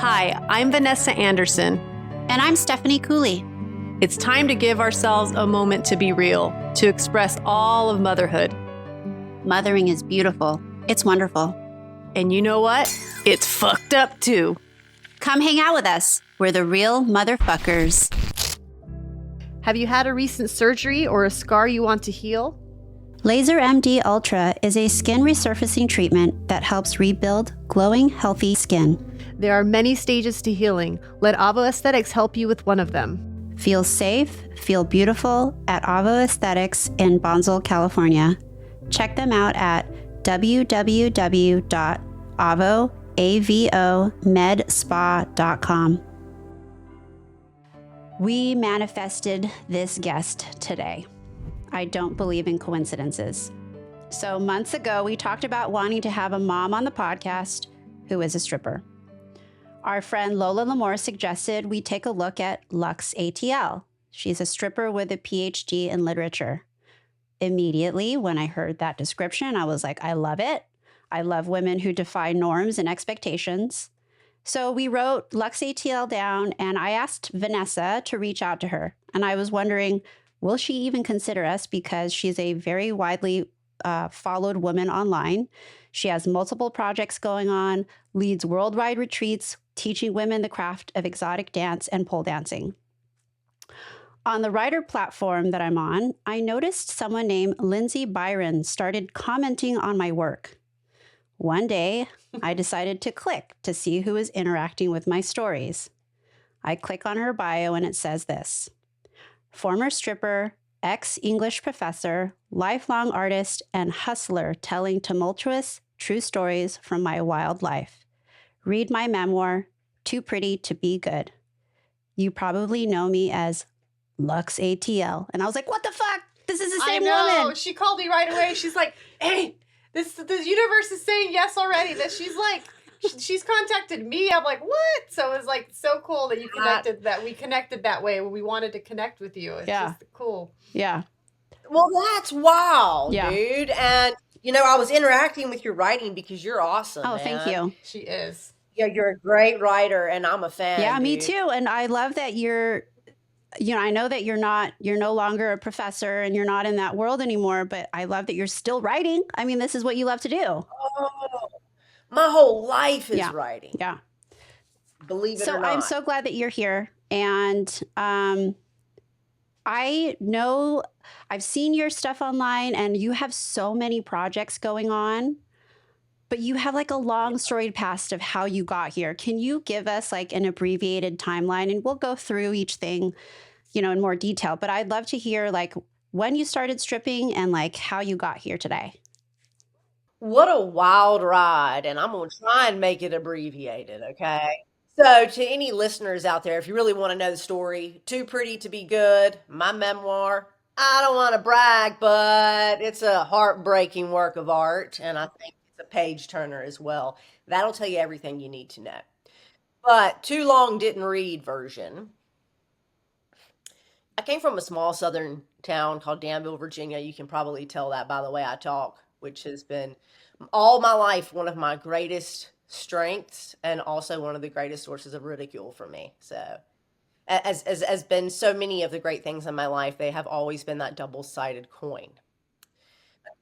Hi, I'm Vanessa Anderson. And I'm Stephanie Cooley. It's time to give ourselves a moment to be real, to express all of motherhood. Mothering is beautiful. It's wonderful. And you know what? It's fucked up too. Come hang out with us. We're the real motherfuckers. Have you had a recent surgery or a scar you want to heal? Laser MD Ultra is a skin resurfacing treatment that helps rebuild glowing, healthy skin. There are many stages to healing. Let Avo Aesthetics help you with one of them. Feel safe, feel beautiful at Avo Aesthetics in Bonsall, California. Check them out at www.avomedspa.com. We manifested this guest today. I don't believe in coincidences. So months ago, we talked about wanting to have a mom on the podcast who is a stripper. Our friend Lola Lamore suggested we take a look at Lux ATL. She's a stripper with a PhD in literature. Immediately, when I heard that description, I was like, I love it. I love women who defy norms and expectations. So we wrote Lux ATL down, and I asked Vanessa to reach out to her. And I was wondering, will she even consider us? Because she's a very widely followed woman online. She has multiple projects going on, leads worldwide retreats, teaching women the craft of exotic dance and pole dancing. On the writer platform that I'm on, I noticed someone named Lindsay Byron started commenting on my work. One day, I decided to click to see who is interacting with my stories. I click on her bio and it says this: former stripper, ex-English professor, lifelong artist, and hustler telling tumultuous, true stories from my wild life. Read my memoir, Too Pretty to Be Good. You probably know me as Lux ATL. And I was like, what the fuck? This is the same woman. She called me right away. She's like, hey, the universe is saying yes already. That she's like, she's contacted me. I'm like, what? So it was like so cool that you connected, that we connected that way when we wanted to connect with you. It's just cool. Yeah. Well, that's wild, Yeah. dude. And, I was interacting with your writing because you're awesome. Oh, man. thank you. She is. Yeah, you're a great writer, and I'm a fan. Yeah, me dude. too. And I love that you're, I know that you're no longer a professor and you're not in that world anymore, but I love that you're still writing. I mean, this is what you love to do. Oh, my whole life is writing. Yeah. Believe it So or not. I'm so glad that you're here. And I know I've seen your stuff online and you have so many projects going on, but you have like a long storied past of how you got here. Can you give us like an abbreviated timeline? And we'll go through each thing, in more detail. But I'd love to hear like when you started stripping and like how you got here today. What a wild ride. And I'm going to try and make it abbreviated, okay? So to any listeners out there, if you really want to know the story, Too Pretty to Be Good, my memoir, I don't want to brag, but it's a heartbreaking work of art. And I think it's a page turner as well. That'll tell you everything you need to know. But Too Long Didn't Read version. I came from a small southern town called Danville, Virginia. You can probably tell that by the way I talk, which has been all my life one of my greatest strengths and also one of the greatest sources of ridicule for me. So as been so many of the great things in my life, they have always been that double-sided coin.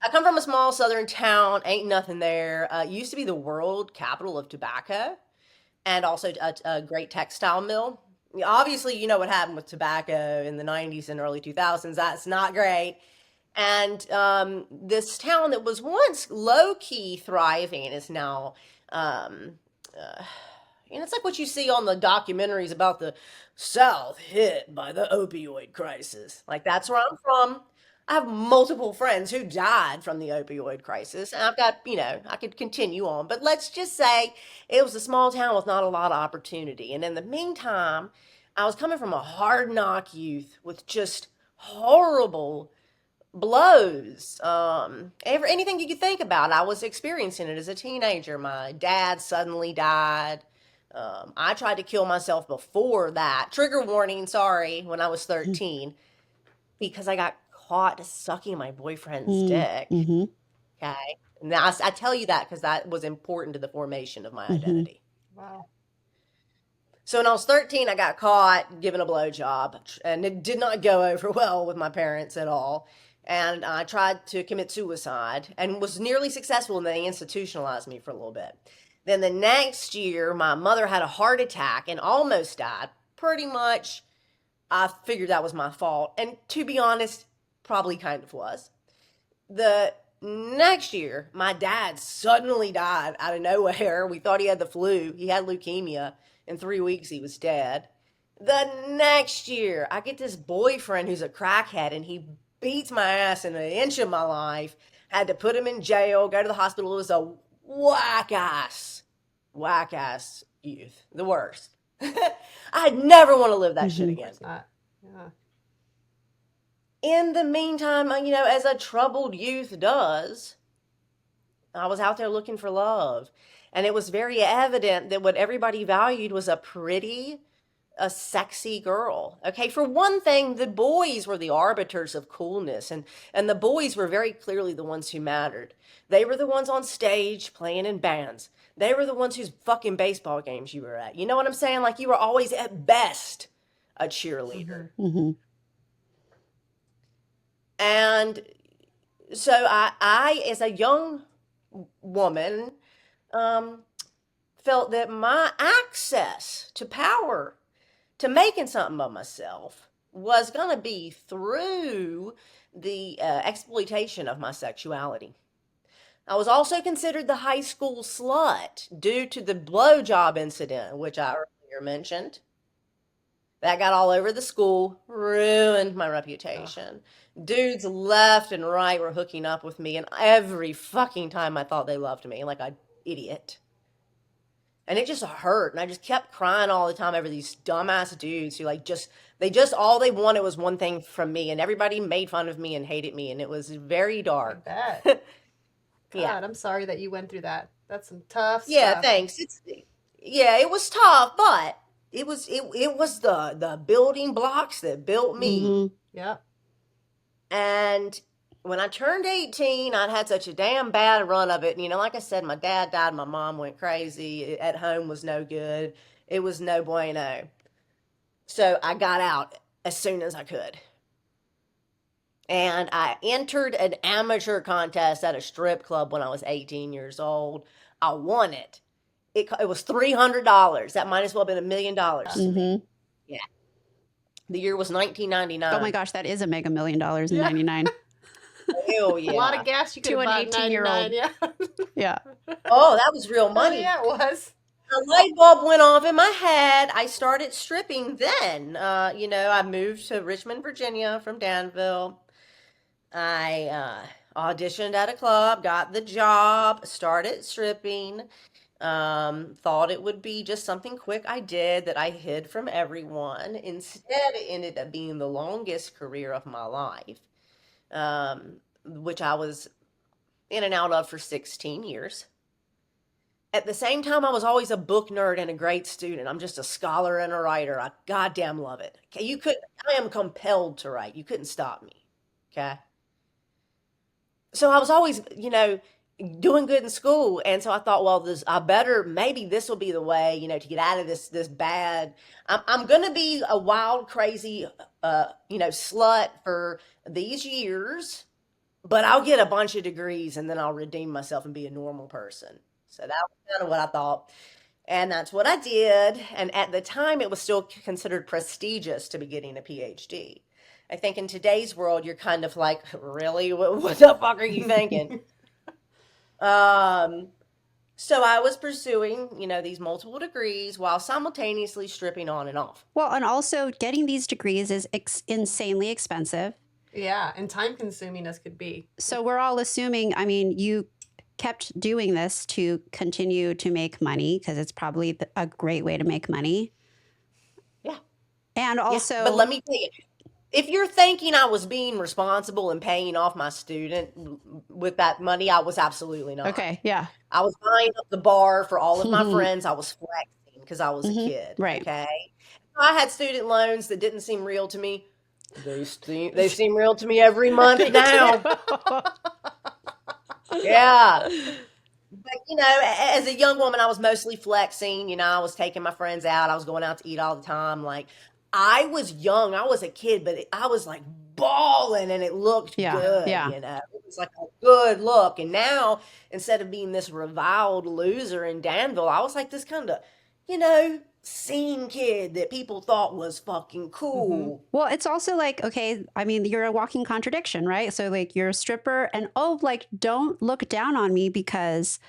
I come from a small southern town, ain't nothing there. Used to be the world capital of tobacco and also a great textile mill. Obviously, you know what happened with tobacco in the 90s and early 2000s. That's not great. And this town that was once low-key thriving is now, it's like what you see on the documentaries about the South hit by the opioid crisis. Like, that's where I'm from. I have multiple friends who died from the opioid crisis. And I've got, I could continue on. But let's just say it was a small town with not a lot of opportunity. And in the meantime, I was coming from a hard knock youth with just horrible blows. Anything you could think about, I was experiencing it as a teenager. My dad suddenly died. I tried to kill myself before that. Trigger warning, sorry, when I was 13, because I got caught sucking my boyfriend's dick. Mm-hmm. Okay. Now I tell you that because that was important to the formation of my identity. Wow. So when I was 13, I got caught giving a blowjob, and it did not go over well with my parents at all. And I tried to commit suicide and was nearly successful, and they institutionalized me for a little bit. Then the next year, my mother had a heart attack and almost died. Pretty much, I figured that was my fault. And to be honest, probably kind of was. The next year, my dad suddenly died out of nowhere. We thought he had the flu. He had leukemia. In 3 weeks, he was dead. The next year, I get this boyfriend who's a crackhead, and he beats my ass in an inch of my life. Had to put him in jail, go to the hospital. It was a whack ass youth. The worst. I'd never want to live that shit again. Yeah. In the meantime, as a troubled youth does, I was out there looking for love. And it was very evident that what everybody valued was a sexy girl. Okay, for one thing, the boys were the arbiters of coolness, and the boys were very clearly the ones who mattered. They were the ones on stage playing in bands. They were the ones whose fucking baseball games you were at. You know what I'm saying? Like, you were always at best a cheerleader. Mm-hmm. And so I as a young woman, felt that my access to power, to making something of myself, was going to be through the exploitation of my sexuality. I was also considered the high school slut due to the blowjob incident, which I earlier mentioned. That got all over the school, ruined my reputation. Dudes left and right were hooking up with me, and every fucking time I thought they loved me, like an idiot. And it just hurt, and I just kept crying all the time over these dumbass dudes who all they wanted was one thing from me, and everybody made fun of me and hated me, and it was very dark. I bet. God, Yeah. I'm sorry that you went through that. That's some tough Yeah, stuff. thanks. It was tough, but it was the building blocks that built me. Mm-hmm. Yep. And when I turned 18, I'd had such a damn bad run of it. And, like I said, my dad died, my mom went crazy. At home was no good. It was no bueno. So I got out as soon as I could. And I entered an amateur contest at a strip club when I was 18 years old. I won it. It was $300. That might as well have been $1 million. Mm-hmm. Yeah. The year was 1999. Oh my gosh, that is a mega $1 million in Yeah. 99. Hell yeah. A lot of gas you could To have an bought in 18-year-old. 99, yeah. Yeah. Oh, that was real Oh, money. yeah, it was. A light bulb went off in my head. I started stripping then. I moved to Richmond, Virginia from Danville. I auditioned at a club, got the job, started stripping. Thought it would be just something quick I did that I hid from everyone. Instead, it ended up being the longest career of my life, which I was in and out of for 16 years. At the same time, I was always a book nerd and a great student. I'm just a scholar and a writer. I goddamn love it. Okay, I am compelled to write. You couldn't stop me. Okay. So I was always, doing good in school. And so I thought, well, maybe this will be the way, to get out of this bad. I'm going to be a wild, crazy, slut for these years, but I'll get a bunch of degrees and then I'll redeem myself and be a normal person. So that was kind of what I thought. And that's what I did. And at the time, it was still considered prestigious to be getting a PhD. I think in today's world, you're kind of like, really? What the fuck are you thinking? So I was pursuing, these multiple degrees while simultaneously stripping on and off. Well, and also getting these degrees is insanely expensive. Yeah, and time consuming as could be. So we're all assuming, you kept doing this to continue to make money because it's probably a great way to make money. Yeah. And also, yeah, but let me tell you, if you're thinking I was being responsible and paying off my student with that money, I was absolutely not. Okay, yeah. I was buying up the bar for all of my friends. I was flexing because I was a kid. Right. Okay. I had student loans that didn't seem real to me. They seem real to me every month now. Yeah. But as a young woman, I was mostly flexing. I was taking my friends out. I was going out to eat all the time. Like I was young, I was a kid, but I was like balling, and it looked Yeah. good. Yeah. It was like a good look. And now, instead of being this reviled loser in Danville, I was like this kind of, scene kid that people thought was fucking cool. Well, it's also like, okay, I mean, you're a walking contradiction, right? So like you're a stripper and like don't look down on me because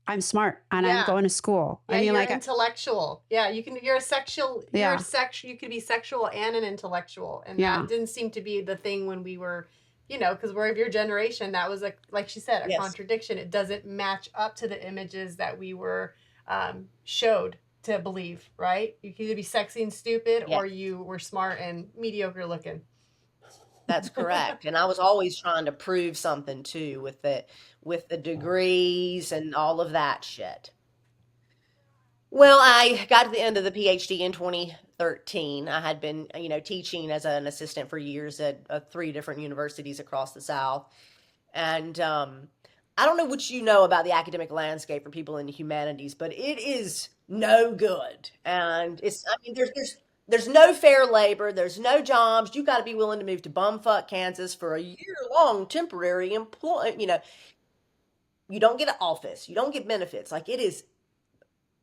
I'm smart and I'm Yeah. going to school. Yeah, I mean, you're like, intellectual. Yeah, you're a sexual. Yeah. You could be sexual and an intellectual, and Yeah. that didn't seem to be the thing when we were, because we're of your generation. That was like she said, a Yes. contradiction. It doesn't match up to the images that we were showed to believe. Right? You could either be sexy and stupid, Yeah. or you were smart and mediocre looking. That's correct. And I was always trying to prove something too with the degrees and all of that shit. Well, I got to the end of the PhD in 2013. I had been, teaching as an assistant for years at 3 different universities across the South. And I don't know what you know about the academic landscape for people in the humanities, but it is no good. And there's no fair labor, there's no jobs. You got to be willing to move to bumfuck Kansas for a year-long temporary employ. You don't get an office, you don't get benefits. Like it is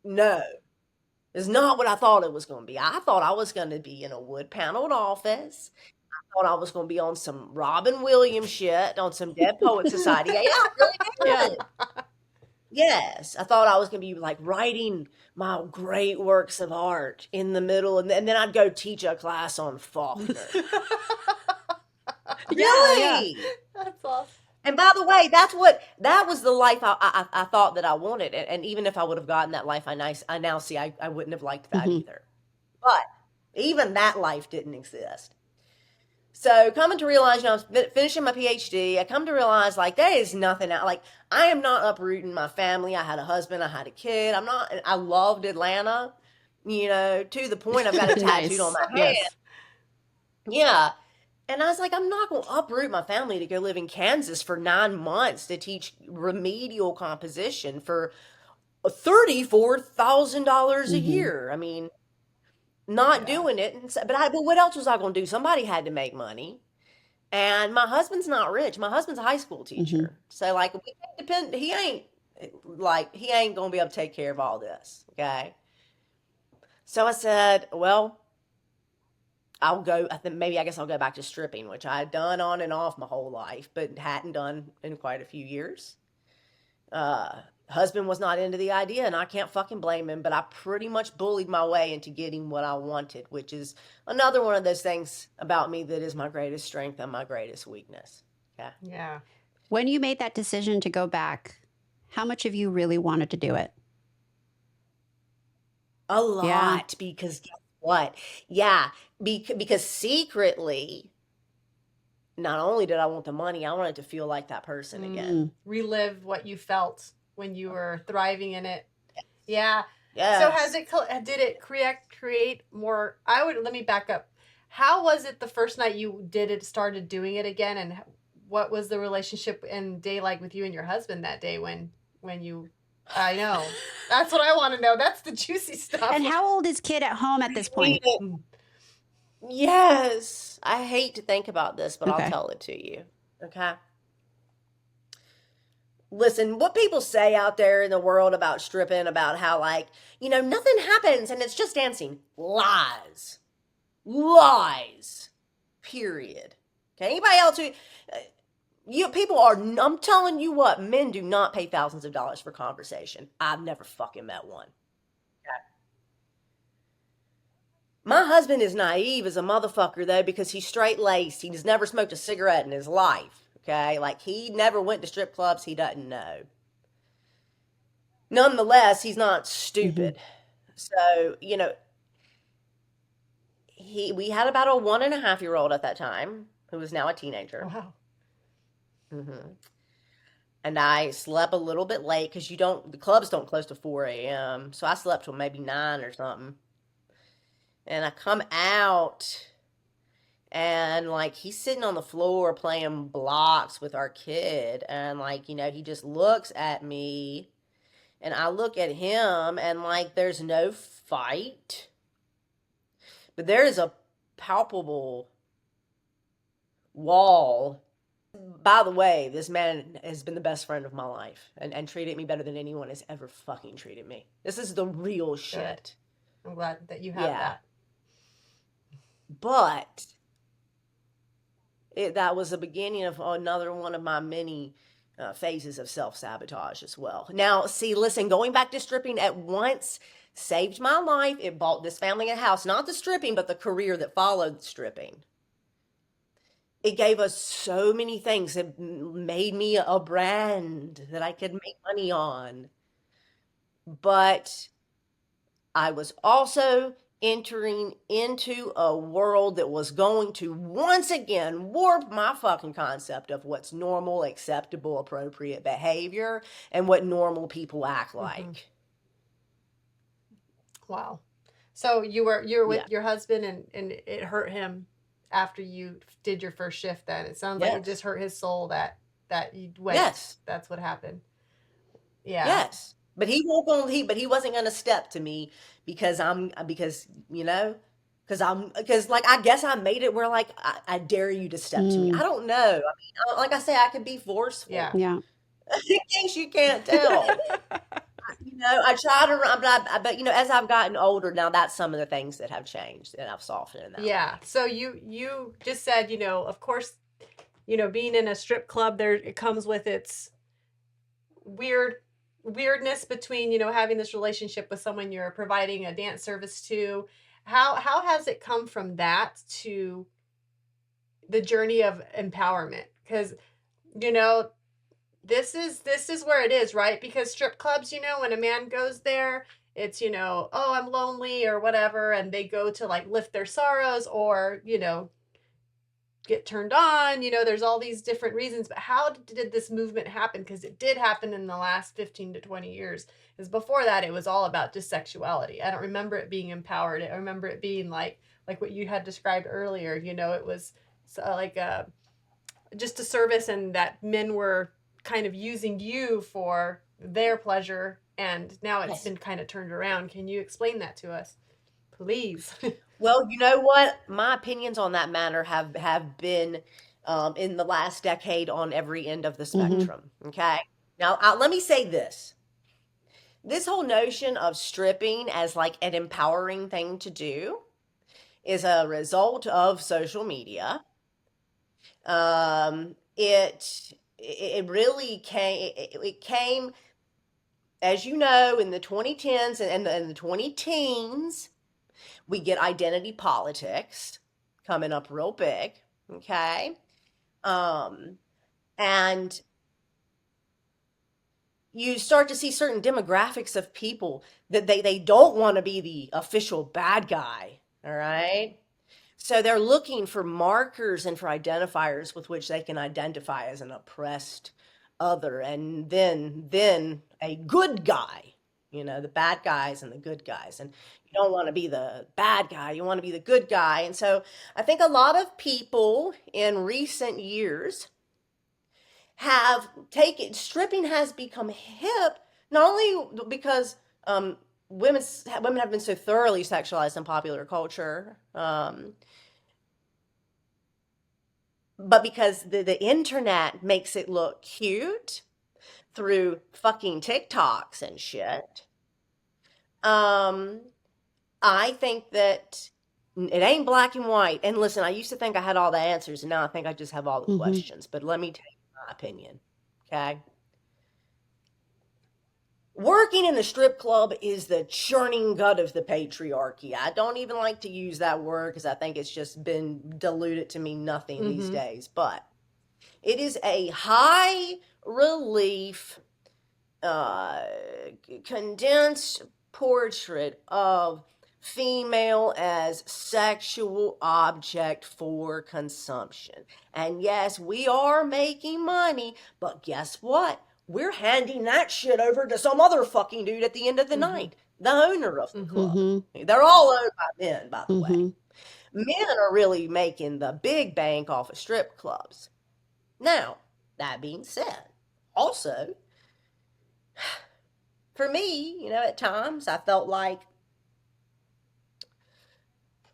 no. It's not what I thought it was going to be. I thought I was going to be in a wood paneled office. I thought I was going to be on some Robin Williams shit, on some Dead Poet Society. Yeah, I really did. Yes, I thought I was going to be like writing my great works of art in the middle, and then I'd go teach a class on Faulkner. Really? That's awesome. And by the way, that was the life I thought that I wanted. And even if I would have gotten that life, I now see I wouldn't have liked that either. But even that life didn't exist. So coming to realize, I was finishing my PhD, I come to realize like there is nothing out. Like I am not uprooting my family. I had a husband, I had a kid. I loved Atlanta, to the point I've got it tattooed on my hand. Yes. Yeah. And I was like, I'm not going to uproot my family to go live in Kansas for 9 months to teach remedial composition for $34,000 a year. I mean, not doing it. But what else was I going to do? Somebody had to make money. And my husband's not rich. My husband's a high school teacher. So like, we can't depend. He ain't going to be able to take care of all this. Okay. So I said, well, I guess I'll go back to stripping, which I had done on and off my whole life, but hadn't done in quite a few years. Husband was not into the idea, and I can't fucking blame him, but I pretty much bullied my way into getting what I wanted, which is another one of those things about me that is my greatest strength and my greatest weakness. Okay. Yeah. When you made that decision to go back, how much of you really wanted to do it? A lot, because guess what? Yeah, because secretly, not only did I want the money, I wanted to feel like that person again. Relive what you felt when you were thriving in it. Yeah. Yes. So did it create more? Let me back up. How was it the first night you started doing it again, and what was the relationship and day like with you and your husband that day when you? I know. That's what I want to know. That's the juicy stuff. And how old is kid at home at this point? Yes. I hate to think about this, but Okay. I'll tell it to you. Okay. Listen, what people say out there in the world about stripping, about how nothing happens and it's just dancing. Lies. Lies. Period. Okay. Anybody else I'm telling you what, men do not pay thousands of dollars for conversation. I've never fucking met one. Okay. My husband is naive as a motherfucker though, because he's straight-laced. He's never smoked a cigarette in his life. Okay. Like he never went to strip clubs. He doesn't know. Nonetheless, he's not stupid. So, we had about a 1.5-year-old at that time who was now a teenager. Wow. And I slept a little bit late because the clubs don't close till 4 a.m. So I slept till maybe 9 or something. And I come out and he's sitting on the floor playing blocks with our kid. And he just looks at me And I look at him and like there's no fight, but there is a palpable wall. By the way, this man has been the best friend of my life and treated me better than anyone has ever fucking treated me. This is the real shit. I'm glad that you have Yeah. that. But that was the beginning of another one of my many phases of self-sabotage as well. Now, see, listen, going back to stripping at once saved my life. It bought this family a house, not the stripping, but the career that followed stripping. It gave us so many things. It made me a brand that I could make money on. But I was also entering into a world that was going to once again warp my fucking concept of what's normal, acceptable, appropriate behavior and what normal people act like. Wow. So you were with Yeah. your husband and it hurt him after you did your first shift then. It sounds like it Yes. just hurt his soul that you went. Yes. That's what happened. Yeah. Yes. But he won't go, he wasn't going to step to me because like I guess I made it where like I dare you to step to me. I don't know. I mean, like I say, I could be forceful. Yeah. Yeah. In case you can't tell. I try to, but as I've gotten older now, that's some of the things that have changed and I've softened in that. Yeah. So you just said, of course, being in a strip club, it comes with its weirdness between, having this relationship with someone you're providing a dance service to. How has it come from that to the journey of empowerment? Because, this is where it is, right? Because strip clubs, when a man goes there, it's, oh, I'm lonely or whatever. And they go to like lift their sorrows or, get turned on, there's all these different reasons. But how did this movement happen? Because it did happen in the last 15 to 20 years. Because before that, it was all about just sexuality. I don't remember it being empowered. I remember it being like what you had described earlier. It was like just a service, and that men were kind of using you for their pleasure. And now it's been kind of turned around. Can you explain that to us, please? Well, you know what? My opinions on that matter have been in the last decade on every end of the spectrum. Okay. Now, let me say this. This whole notion of stripping as like an empowering thing to do is a result of social media. It really came, it came, as you know, in the 2010s and the 20-teens. We get identity politics coming up real big, okay? And you start to see certain demographics of people that they don't want to be the official bad guy, all right? So they're looking for markers and for identifiers with which they can identify as an oppressed other, and then a good guy. The bad guys and the good guys. And you don't want to be the bad guy. You want to be the good guy. And so I think a lot of people in recent years have stripping has become hip, not only because women have been so thoroughly sexualized in popular culture, but because the internet makes it look cute through fucking TikToks and shit. I think that it ain't black and white. And listen, I used to think I had all the answers, and now I think I just have all the questions. But let me tell you my opinion, okay? Working in the strip club is the churning gut of the patriarchy. I don't even like to use that word because I think it's just been diluted to mean nothing these days. But it is a high relief, condensed portrait of female as sexual object for consumption. And yes, we are making money, but guess what? We're handing that shit over to some other fucking dude at the end of the night, the owner of the club. They're all owned by men, by the way. Men are really making the big bank off of strip clubs. Now, that being said, also, for me, at times I felt like,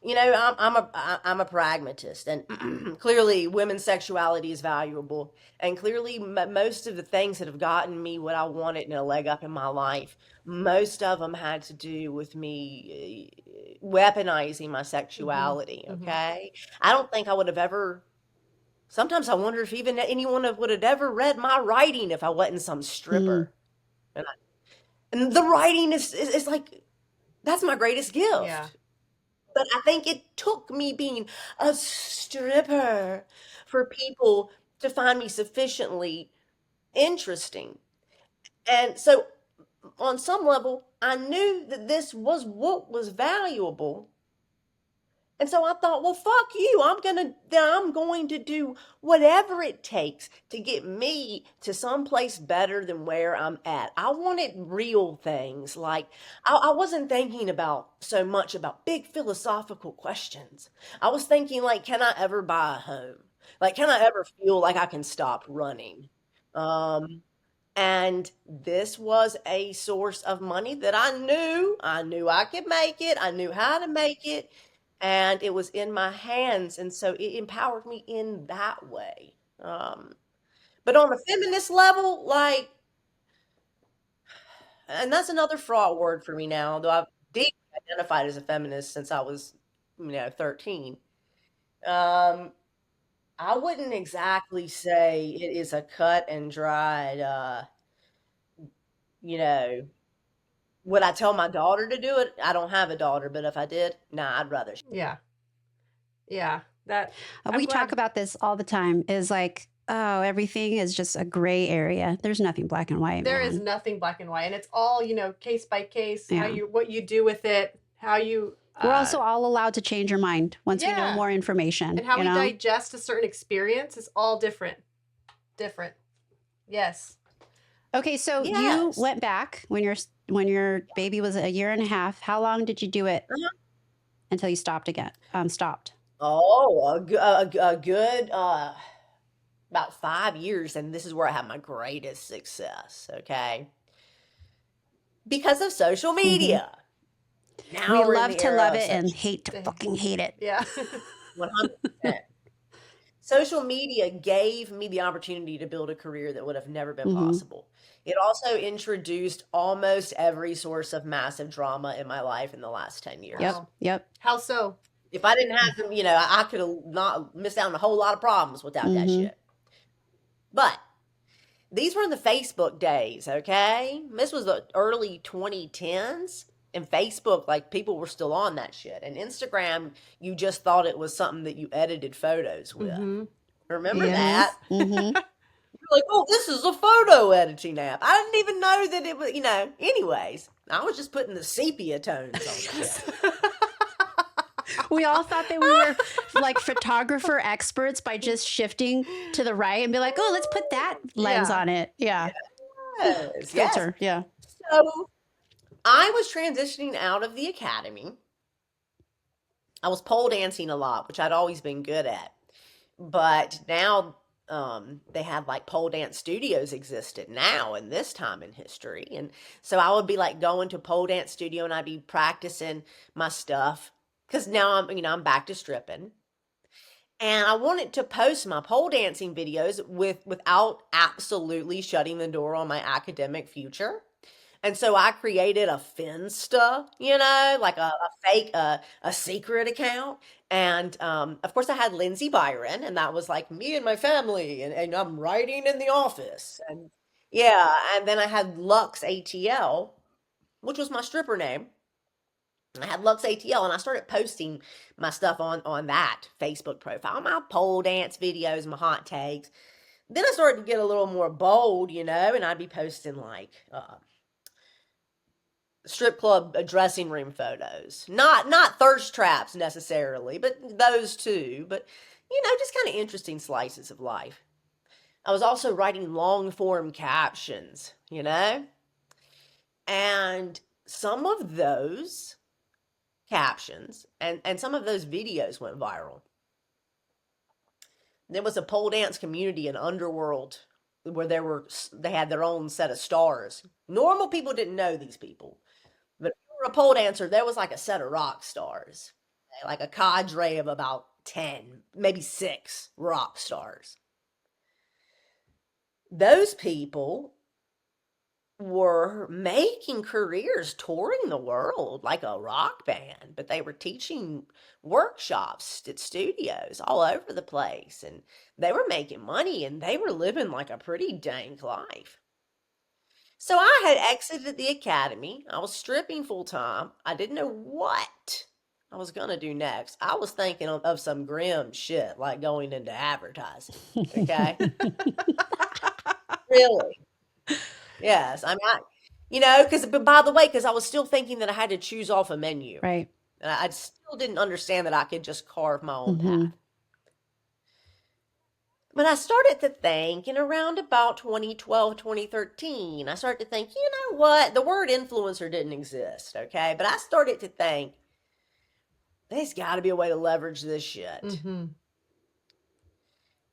I'm a pragmatist, and clearly women's sexuality is valuable, and clearly most of the things that have gotten me what I wanted and a leg up in my life, most of them had to do with me weaponizing my Mm-hmm. sexuality. Mm-hmm. Okay, I don't think I would have ever. Sometimes I wonder if even anyone would have ever read my writing if I wasn't some Mm. stripper. And, and the writing is like that's my greatest Yeah. gift. But I think it took me being a stripper for people to find me sufficiently interesting. And so, on some level, I knew that this was what was valuable. And so I thought, well, fuck you. I'm going to do whatever it takes to get me to someplace better than where I'm at. I wanted real things. Like I wasn't thinking about so much about big philosophical questions. I was thinking like, can I ever buy a home? Like, can I ever feel like I can stop running? Um, and this was a source of money that I knew I could make it. I knew how to make it, and it was in my hands, and so it empowered me in that way. But on a feminist level, like, and that's another fraught word for me now, though I've deeply identified as a feminist since I was, 13. Um, I wouldn't exactly say it is a cut and dried, you know, would I tell my daughter to do it? I don't have a daughter, but if I did, nah, I'd rather. Yeah. Yeah. That I'm We talk glad about this all the time is like, oh, everything is just a gray area. There's nothing black and white, there is man. nothing black and white, and it's all, case by case, Yeah. what you do with it, how you We're also all allowed to change our mind once we know yeah, more information, and how you we know? digest a certain experience is all different. Different. Yes. Okay, so you Yes. went back when your baby was a year and a half. How long did you do it Uh-huh. until you stopped again? Stopped. Oh, a good about 5 years, and this is where I have my greatest success. Okay, because of social Mm-hmm. media. We Now we're in love the to era love of it and social hate to fucking hate it. Yeah. 100%. Social media gave me the opportunity to build a career that would have never been Mm-hmm. possible. It also introduced almost every source of massive drama in my life in the last 10 years. Yep. Wow. Yep. How so? If I didn't have them, I could have not missed out on a whole lot of problems without that Mm-hmm. shit. But these were in the Facebook days, okay? This was the early 2010s. And Facebook, like, people were still on that shit. And Instagram, you just thought it was something that you edited photos with. Mm-hmm. Remember Yes. that? Mm-hmm. You're like, oh, this is a photo editing app. I didn't even know that it was, anyways. I was just putting the sepia tones on shit. We all thought that we were like photographer experts by just shifting to the right and be like, oh, let's put that lens Yeah. on it. Yeah. Yes, Filter. Yeah. So I was transitioning out of the academy. I was pole dancing a lot, which I'd always been good at. But now they had like pole dance studios existed now in this time in history. And so I would be like going to a pole dance studio and I'd be practicing my stuff because now I'm back to stripping. And I wanted to post my pole dancing videos without absolutely shutting the door on my academic future. And so I created a Finsta, like a fake, a secret account. And of course, I had Lindsay Byron, and that was like me and my family, and I'm writing in the office. And yeah, and then I had Lux ATL, which was my stripper name. I had Lux ATL, and I started posting my stuff on that Facebook profile, my pole dance videos, my hot takes. Then I started to get a little more bold, and I'd be posting like strip club dressing room photos. Not thirst traps necessarily, but those too. But just kind of interesting slices of life. I was also writing long form captions, and some of those captions and some of those videos went viral. There was a pole dance community, an underworld where they had their own set of stars. Normal people didn't know these people, but if you were a pole dancer, there was like a set of rock stars, like a cadre of about 10, maybe 6 rock stars. Those people were making careers touring the world like a rock band, but they were teaching workshops at studios all over the place, and they were making money, and they were living like a pretty dank life. So I had exited the academy. I was stripping full time. I didn't know what I was going to do next. I was thinking of some grim shit like going into advertising. Okay. Really? Yes. Because, but by the way, because I was still thinking that I had to choose off a menu. Right. And I still didn't understand that I could just carve my own Mm-hmm. path. But I started to think in around about 2012, 2013, I started to think, you know what? The word influencer didn't exist, okay? But I started to think, there's got to be a way to leverage this shit. Mm-hmm.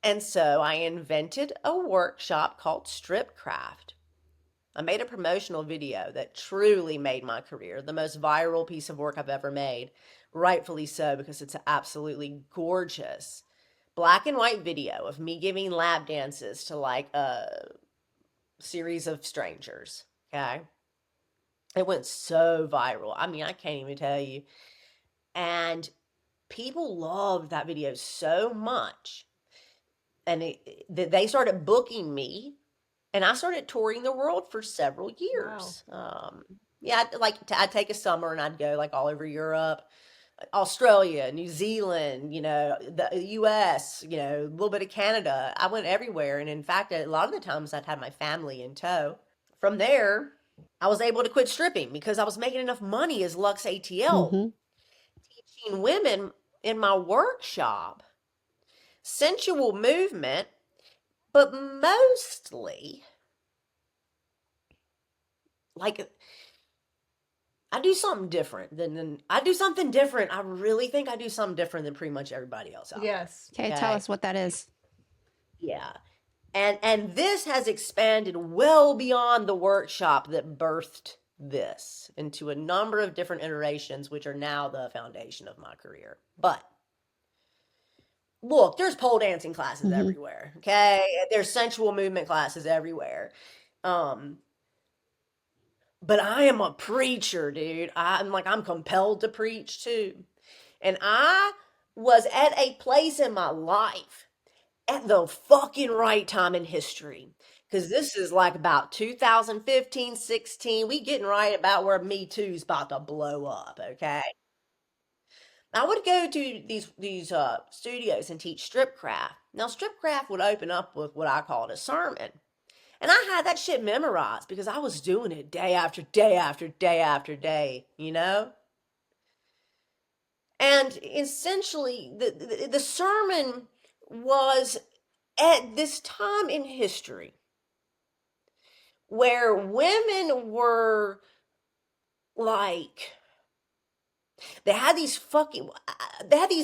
And so I invented a workshop called Strip Craft. I made a promotional video that truly made my career the most viral piece of work I've ever made. Rightfully so, because it's absolutely gorgeous black and white video of me giving lap dances to like a series of strangers. Okay. It went so viral. I mean, I can't even tell you. And people loved that video so much. And they started booking me, and I started touring the world for several years. Wow. Yeah, I'd take a summer and I'd go like all over Europe, Australia, New Zealand, the US, a little bit of Canada. I went everywhere. And in fact, a lot of the times I'd have my family in tow. From there, I was able to quit stripping because I was making enough money as Lux ATL, Mm-hmm. teaching women in my workshop sensual movement, but mostly like I do something different than I do something different. I really think I do something different than pretty much everybody else out there. Yes. Okay, tell us what that is. Yeah. And this has expanded well beyond the workshop that birthed this into a number of different iterations, which are now the foundation of my career. But look, there's pole dancing classes Mm-hmm. everywhere. Okay. There's sensual movement classes everywhere. But I am a preacher, dude. I'm compelled to preach too. And I was at a place in my life at the fucking right time in history. Because this is like about 2015, 16. We getting right about where Me Too's about to blow up, okay? I would go to these studios and teach strip craft. Now, strip craft would open up with what I called a sermon. And I had that shit memorized because I was doing it day after day after day after day, And essentially, the sermon was at this time in history where women were like, they had these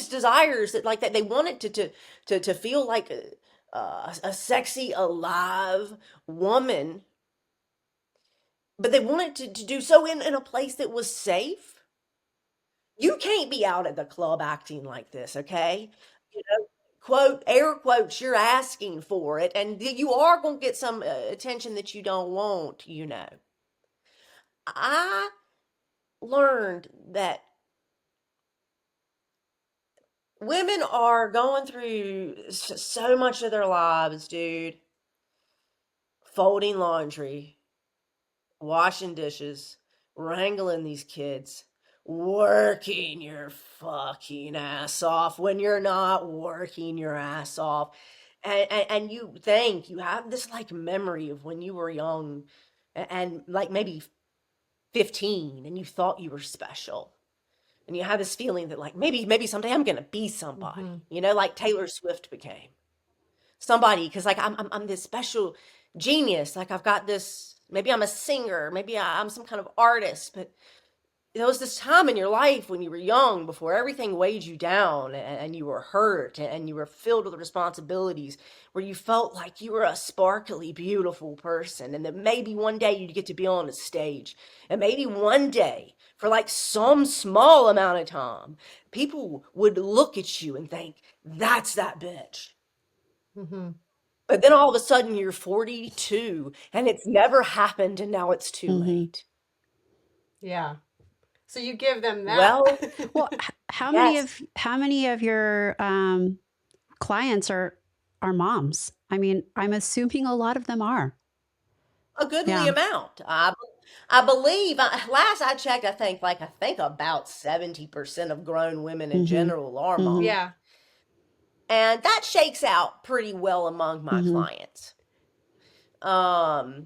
desires that they wanted to feel like a sexy, alive woman, but they wanted to do so in a place that was safe. You can't be out at the club acting like this, okay? Quote, air quotes, you're asking for it, and you are going to get some attention that you don't want, I learned that women are going through so much of their lives, dude. Folding laundry, washing dishes, wrangling these kids, working your fucking ass off when you're not working your ass off. And you think you have this like memory of when you were young and like maybe 15 and you thought you were special. And you have this feeling that like maybe someday I'm gonna be somebody, like Taylor Swift became somebody, because like I'm this special genius. Like I've got this, maybe I'm a singer, maybe I'm some kind of artist, but there was this time in your life when you were young, before everything weighed you down and you were hurt and you were filled with responsibilities, where you felt like you were a sparkly, beautiful person, and that maybe one day you'd get to be on a stage, and maybe one day, for like some small amount of time, people would look at you and think, that's that bitch. Mm-hmm. But then all of a sudden you're 42 and it's never happened, and now it's too Mhm. late. Yeah. So you give them that. Well, Well, how yes. many of your clients are moms? I mean, I'm assuming a lot of them are. A goodly Yeah. amount. I believe, last I checked, I think about 70% of grown women in Mhm. general are Mhm. moms. Yeah. And that shakes out pretty well among my Mhm. clients. But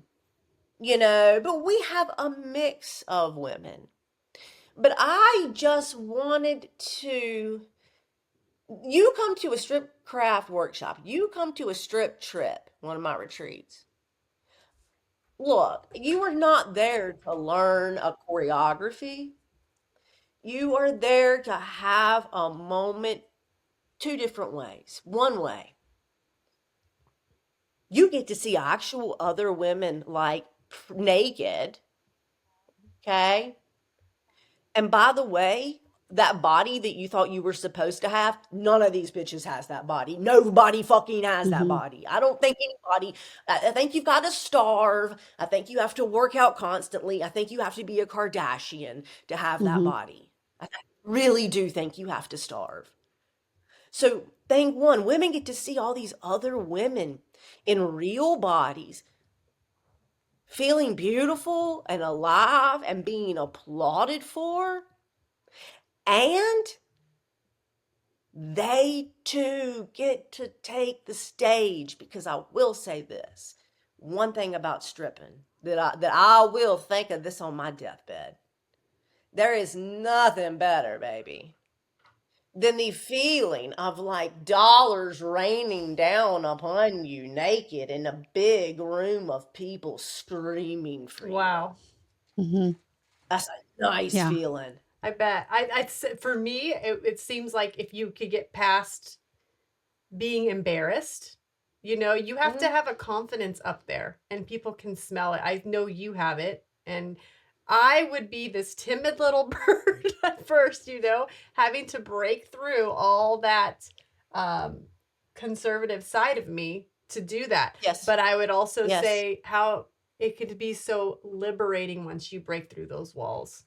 we have a mix of women. But I just wanted to, you come to a strip craft workshop, you come to a strip trip, one of my retreats. Look, you are not there to learn a choreography. You are there to have a moment two different ways. One way, you get to see actual other women like naked, okay? And by the way, that body that you thought you were supposed to have, none of these bitches has that body. Nobody fucking has that Mhm. body. I don't think anybody, I think you've got to starve. I think you have to work out constantly. I think you have to be a Kardashian to have that Mhm. body. I really do think you have to starve. So, thing one, women get to see all these other women in real bodies, feeling beautiful and alive and being applauded for. And they too get to take the stage, because I will say this. One thing about stripping that I will think of this on my deathbed. There is nothing better, baby, than the feeling of like dollars raining down upon you naked in a big room of people screaming for Wow. you. Mhm. That's a nice Yeah. feeling. I bet. For me, it seems like if you could get past being embarrassed, you have to Mhm. have a confidence up there and people can smell it. I know you have it. And I would be this timid little bird at first, having to break through all that conservative side of me to do that. Yes. But I would also Yes. say how it could be so liberating once you break through those walls.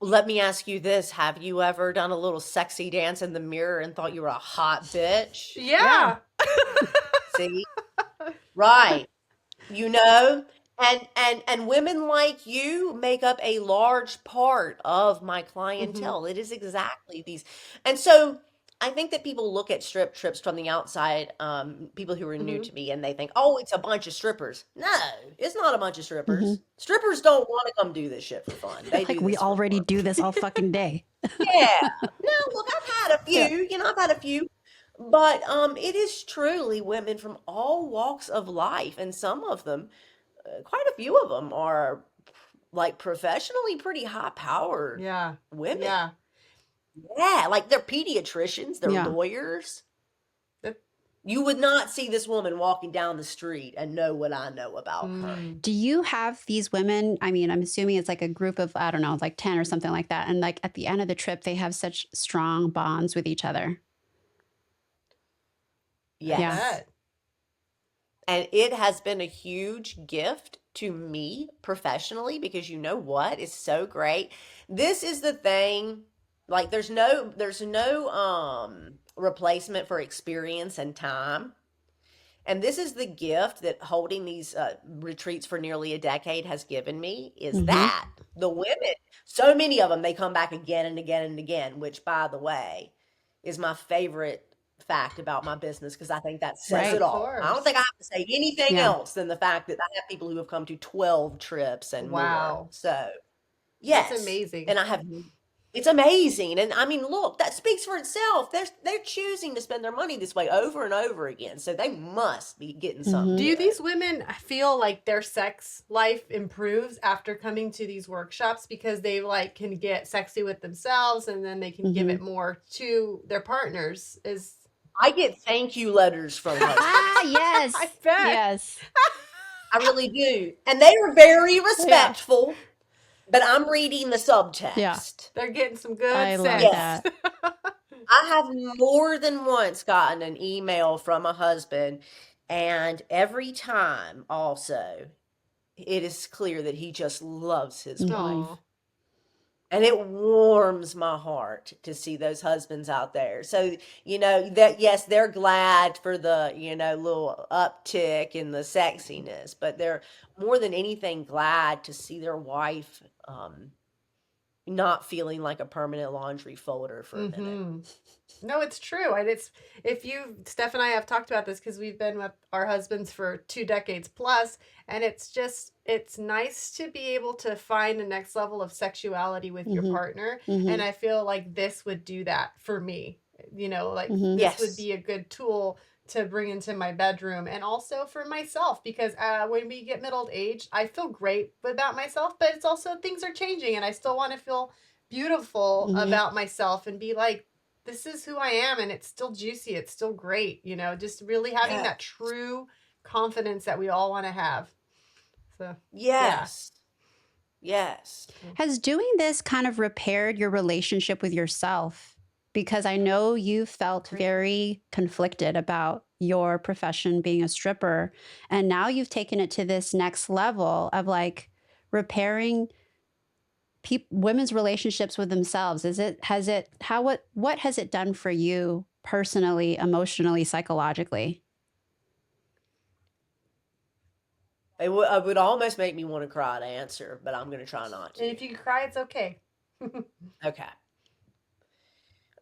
Let me ask you this. Have you ever done a little sexy dance in the mirror and thought you were a hot bitch? Yeah. See? Right. You know? And women like you make up a large part of my Mhm. clientele. It is exactly these. And so I think that people look at strip trips from the outside, people who are new Mhm. to me, and they think, oh, it's a bunch of strippers. No, it's not a bunch of strippers. Mhm. Strippers don't want to come do this shit for fun. They Like do we this for already work. do this all fucking day. Yeah. No, look, I've had a Yeah. few, I've had a few, but it is truly women from all walks of life, and some of them, quite a few of them are like professionally pretty high-powered Yeah. women. Yeah. Yeah, like they're pediatricians, they're Yeah. lawyers. That- You would not see this woman walking down the street and know what I know about her. Mm. Do you have these women? I mean, I'm assuming it's like a group of, I don't know, like 10 or something like that. And like at the end of the trip, they have such strong bonds with each other. I Yes. bet. And it has been a huge gift to me professionally, because you know what is so great? This is the thing, like there's no replacement for experience and time. And this is the gift that holding these retreats for nearly a decade has given me, is Mhm. that the women, so many of them, they come back again and again and again, which, by the way, is my favorite fact about my business, because I think that says Right. it Of all. I don't course. think I have to say anything Yeah. else than the fact that I have people who have come to 12 trips and more. Wow. So, That's yes. amazing. And I have It's amazing. And I mean, look, that speaks for itself. They're choosing to spend their money this way over and over again. So they must be getting something Do good. these women feel like their sex life improves after coming to these workshops because they like can get sexy with themselves and then they can give it more to their partners? I get thank you letters from husbands. Yes. I bet. Yes. I really do. And they are very respectful, but I'm reading the subtext. Yeah. They're getting some good I love sex. that. I have more than once gotten an email from a husband, and every time also, it is clear that he just loves his wife. Aw. And it warms my heart to see those husbands out there. So, that yes, they're glad for the, little uptick in the sexiness, but they're more than anything glad to see their wife not feeling like a permanent laundry folder for a minute. No, it's true. And Steph and I have talked about this because we've been with our husbands for 2 decades plus, and it's nice to be able to find the next level of sexuality with your partner. And I feel like this would do that for me. This would be a good tool to bring into my bedroom and also for myself because when we get middle age, I feel great about myself, but it's also things are changing and I still want to feel beautiful about myself and be like, this is who I am and it's still juicy. It's still great. Just really having that true confidence that we all want to have. So, Yes. Has doing this kind of repaired your relationship with yourself? Because I know you felt very conflicted about your profession being a stripper. And now you've taken it to this next level of like repairing women's relationships with themselves. What has it done for you personally, emotionally, psychologically? It would almost make me want to cry to answer, but I'm going to try not to. And if you cry, it's okay. Okay.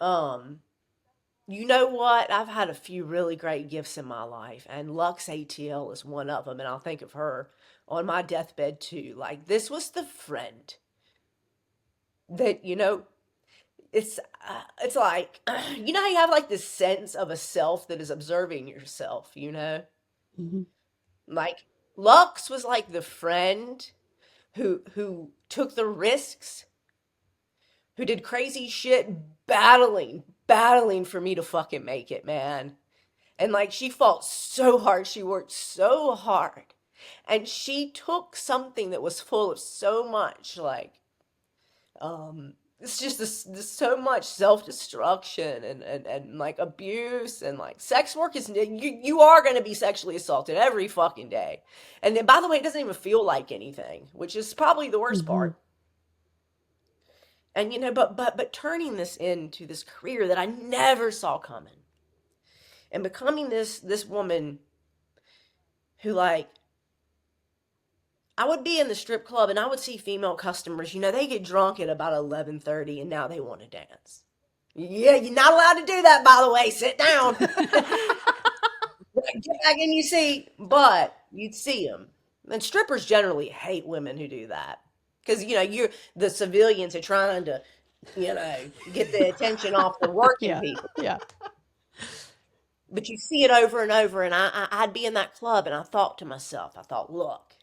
You know what? I've had a few really great gifts in my life, and Lux ATL is one of them, and I'll think of her on my deathbed too. Like, this was the friend that, it's like, how you have like this sense of a self that is observing yourself, Like, Lux was like the friend who took the risks, who did crazy shit battling for me to fucking make it, man. And like, she fought so hard, she worked so hard, and she took something that was full of so much like it's just this so much self-destruction and like abuse, and like sex work is, you are going to be sexually assaulted every fucking day. And then, by the way, it doesn't even feel like anything, which is probably the worst part. And but turning this into this career that I never saw coming, and becoming this woman who, like, I would be in the strip club and I would see female customers, they get drunk at about 11:30 and now they want to dance. Yeah, you're not allowed to do that, by the way. Sit down. Get back in your seat. But you'd see them. And strippers generally hate women who do that. Because, the civilians are trying to, get the attention off the working people. Yeah. But you see it over and over. And I'd be in that club and I thought to myself, look.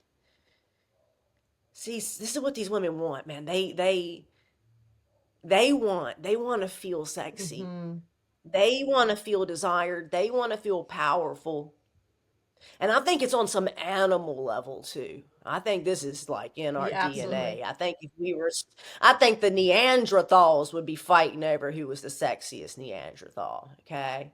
See, this is what these women want, man. They want to feel sexy. They want to feel desired. They want to feel powerful. And I think it's on some animal level too. I think this is like in our DNA. I think I think the Neanderthals would be fighting over who was the sexiest Neanderthal. Okay.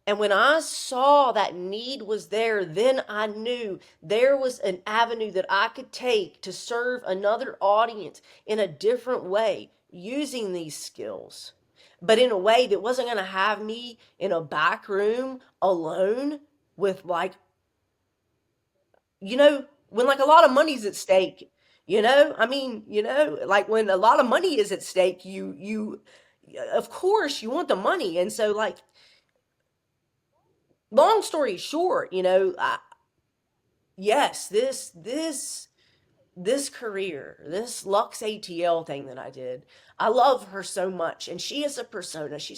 And when I saw that need was there, then I knew there was an avenue that I could take to serve another audience in a different way, using these skills, but in a way that wasn't going to have me in a back room alone with, like, when like a lot of money's at stake, like when a lot of money is at stake, you of course you want the money. And so, like, long story short, yes, this this career, this Lux ATL thing that I did, I love her so much. And she is a persona. She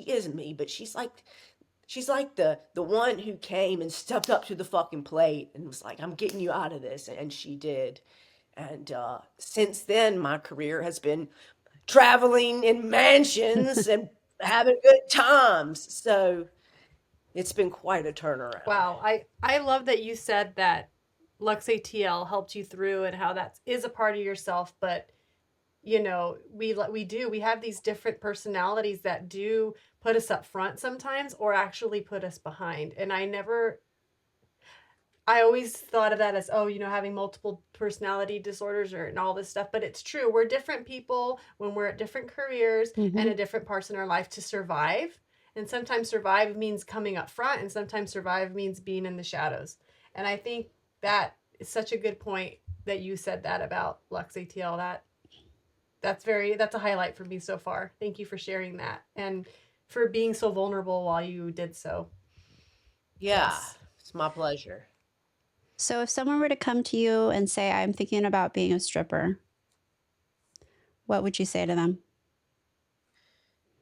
is me, but she's like the one who came and stepped up to the fucking plate and was like, I'm getting you out of this. And she did. And since then, my career has been traveling in mansions and having good times. So it's been quite a turnaround. Wow, I love that you said that Lux ATL helped you through and how that is a part of yourself, but you know, we have these different personalities that do put us up front sometimes or actually put us behind. And I always thought of that as, oh, you know, having multiple personality disorders and all this stuff. But it's true. We're different people when we're at different careers and at different parts in our life to survive. And sometimes survive means coming up front, and sometimes survive means being in the shadows. And I think that is such a good point that you said that about Lux ATL. That's a highlight for me so far. Thank you for sharing that and for being so vulnerable while you did so. Yeah, Yes. it's my pleasure. So if someone were to come to you and say, I'm thinking about being a stripper, what would you say to them?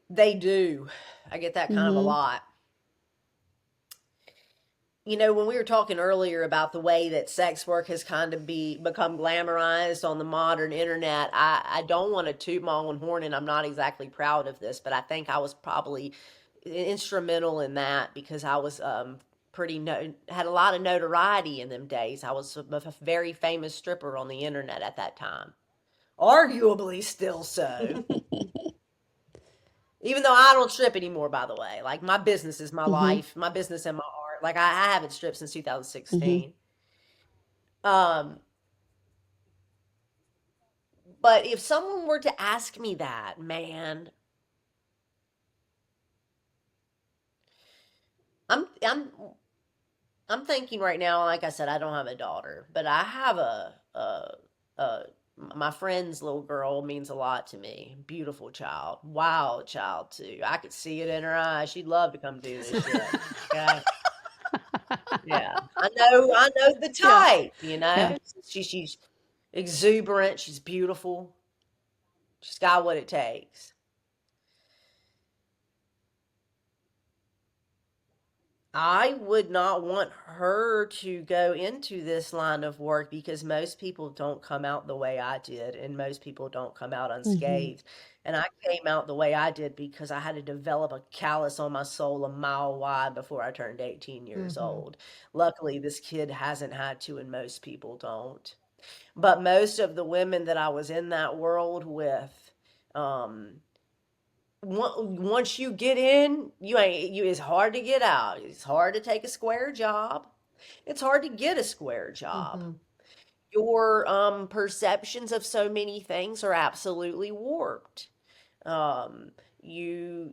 They do. I get that kind of a lot. You know, when we were talking earlier about the way that sex work has kind of become glamorized on the modern internet, I don't want to toot my own horn, and I'm not exactly proud of this, but I think I was probably instrumental in that because I was had a lot of notoriety in them days. I was a very famous stripper on the internet at that time. Arguably still so. Even though I don't strip anymore, by the way. Like, my business is my life, my business and my art. Like, I haven't stripped since 2016. Um, but if someone were to ask me that, man, I'm I'm I'm thinking right now, like I said, I don't have a daughter, but I have a my friend's little girl means a lot to me. Beautiful child, wild child too. I could see it in her eyes. She'd love to come do this shit. Okay. Yeah, I know the type, you know. Yeah. She's exuberant, she's beautiful. She's got what it takes. I would not want her to go into this line of work because most people don't come out the way I did, and most people don't come out unscathed. And I came out the way I did because I had to develop a callus on my soul a mile wide before I turned 18 years old. Luckily, this kid hasn't had to, and most people don't. But most of the women that I was in that world with, um, once you get in, it's hard to get out. It's hard to take a square job. It's hard to get a square job. Your perceptions of so many things are absolutely warped. Um, you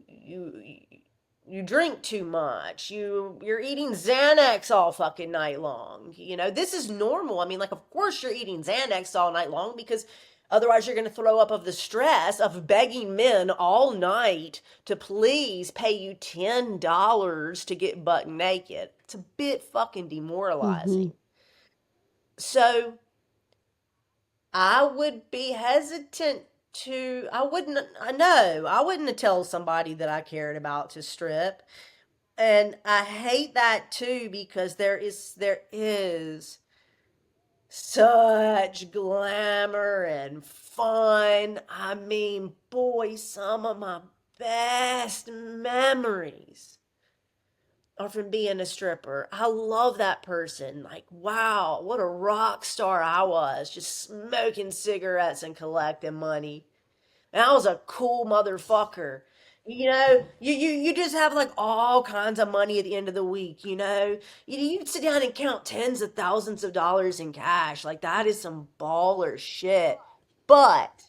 drink too much. You're eating Xanax all fucking night long. You know, this is normal. I mean, like, of course you're eating Xanax all night long because otherwise you're going to throw up of the stress of begging men all night to please pay you $10 to get butt naked. It's a bit fucking demoralizing. So I would be hesitant I wouldn't tell somebody that I cared about to strip. And I hate that too because there is such glamour and fun. I mean, boy, some of my best memories are from being a stripper. I love that person. Like, wow, what a rock star I was, just smoking cigarettes and collecting money. And I was a cool motherfucker. You know, you just have like all kinds of money at the end of the week, you know? You'd sit down and count tens of thousands of dollars in cash. Like, that is some baller shit. But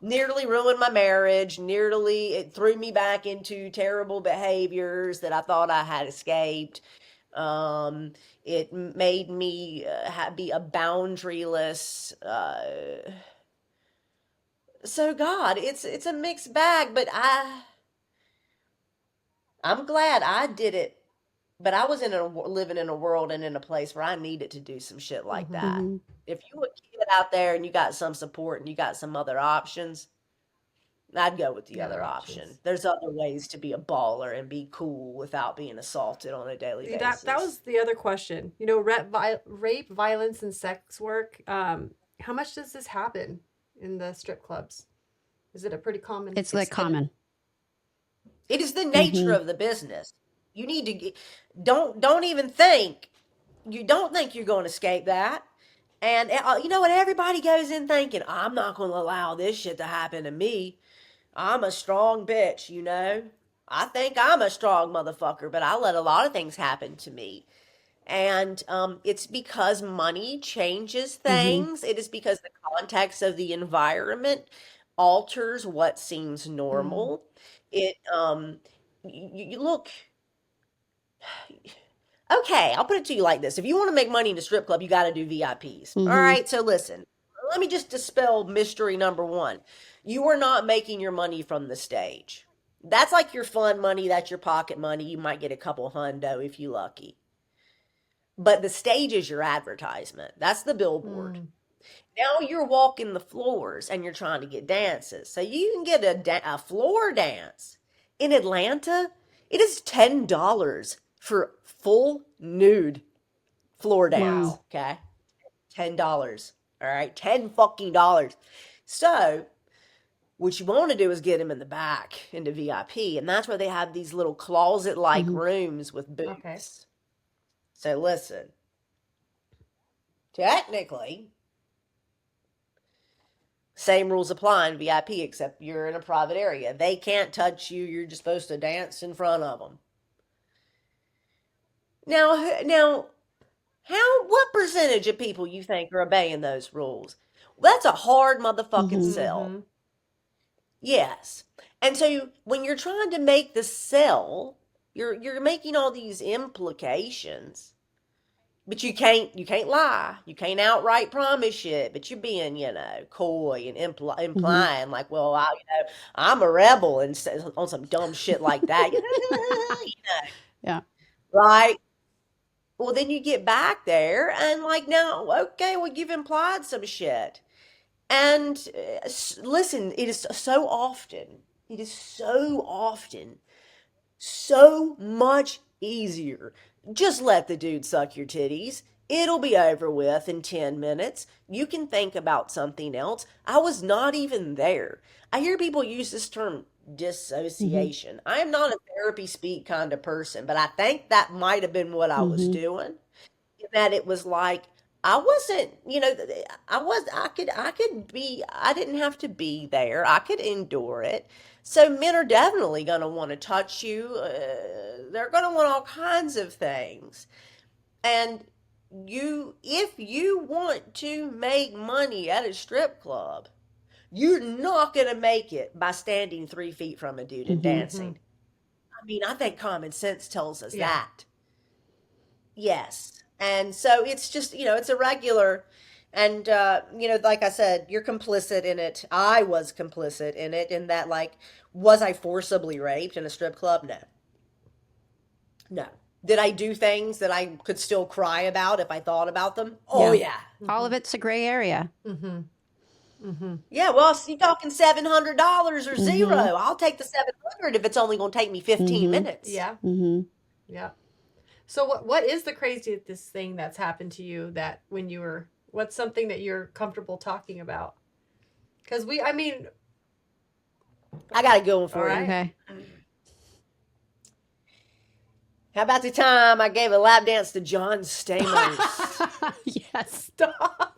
nearly ruined my marriage, nearly it threw me back into terrible behaviors that I thought I had escaped. Um, it made me be a boundaryless. So God, it's a mixed bag, but I'm glad I did it But I was living in a world and in a place where I needed to do some shit like that. Mhm. If you a kid out there and you got some support and you got some other options, I'd go with the The other other option. options. There's other ways to be a baller and be cool without being assaulted on a daily See, basis. that was the other question. You know, rape, violence, and sex work. How much does this happen in the strip clubs? Is it a pretty common? It's like common. It is the nature Mhm. of the business. You need to don't even think. You don't think you're going to escape that. And you know what? Everybody goes in thinking, I'm not going to allow this shit to happen to me. I'm a strong bitch, you know? I think I'm a strong motherfucker, but I let a lot of things happen to me. And it's because money changes things. It is because the context of the environment alters what seems normal. It you look. Okay, I'll put it to you like this. If you want to make money in a strip club, you got to do VIPs. All right, so listen. Let me just dispel mystery number one. You are not making your money from the stage. That's like your fun money, that's your pocket money. You might get a couple hundo if you lucky. But the stage is your advertisement. That's the billboard. Now you're walking the floors and you're trying to get dances. So you can get a floor dance. In Atlanta, it is $10 for full nude floor dance. Wow. Okay? $10. All right? 10 fucking dollars. So what you want to do is get him in the back into VIP. And that's where they have these little closet-like rooms with booths. Okay. So listen. Technically, same rules apply in VIP, except you're in a private area. They can't touch you. You're just supposed to dance in front of them. Now, what percentage of people you think are obeying those rules? Well, that's a hard motherfucking sell. Yes. And so when you're trying to make the sell, you're making all these implications. But you can't lie. You can't outright promise shit. But you're being, coy and implying like, well, I'm a rebel and on some dumb shit like that. Yeah. Right? Well, then you get back there and like, now, okay, well, you've implied some shit. And listen, it is so often so much easier. Just let the dude suck your titties. It'll be over with in 10 minutes. You can think about something else. I was not even there. I hear people use this term dissociation. I am not a therapy speak kind of person, but I think that might have been what I was doing. That it was like I wasn't, I didn't have to be there. I could endure it. So men are definitely going to want to touch you. They're going to want all kinds of things. And if you want to make money at a strip club, you're not going to make it by standing 3 feet from a dude and dancing. I mean, I think common sense tells us that. Yes. And so it's just, it's irregular. And, like I said, you're complicit in it. I was complicit in it in that, like, was I forcibly raped in a strip club? No. No. Did I do things that I could still cry about if I thought about them? Oh, yeah. All of it's a gray area. Yeah, well, you're talking $700 or zero. I'll take the 700 if it's only going to take me 15 minutes. Yeah. Yeah. So what is the craziest thing that's happened to you that what's something that you're comfortable talking about? Because I got a good one for you. Okay. How about the time I gave a lap dance to John Stamos? Yes. Stop.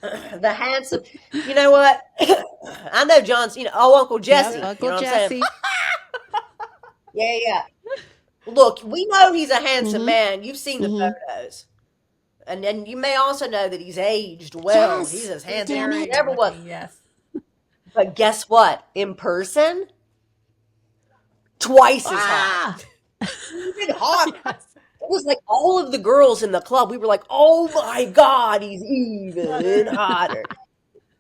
The handsome, you know what? I know John's, Uncle Jesse. Yep, Uncle you know what I'm saying? Jesse. Yeah. Look, we know he's a handsome man. You've seen the photos. And then you may also know that he's aged well. Yes. He's as handsome Damn as he it. ever was. Yes. But guess what? In person, twice as hot. Even hotter. Yes. It was like all of the girls in the club, we were like, oh my God, he's even hotter.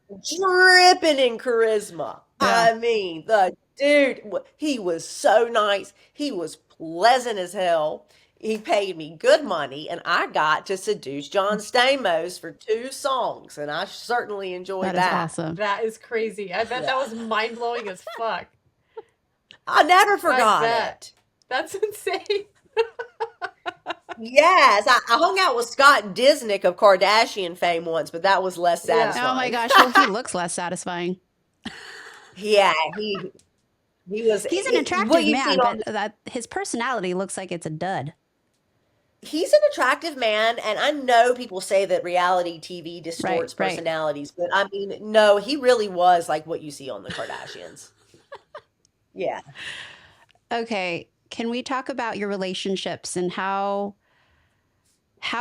Dripping in charisma. Yeah. I mean, the dude, he was so nice. He was pleasant as hell. He paid me good money, and I got to seduce John Stamos for 2 songs, and I certainly enjoyed That is that. awesome. That is crazy. I bet that was mind blowing as fuck. I never forgot bet. it. That's insane. Yes, I hung out with Scott Disnick of Kardashian fame once, but that was less Yeah. satisfying. Oh my gosh, well, he looks less satisfying. Yeah, he was. He's an what attractive you man, see on but his personality looks like it's a dud. he's an attractive man, and I know people say that reality TV distorts right. personalities, but I mean, no, he really was like what you see on the Kardashians. Yeah. Okay, can we talk about your relationships and how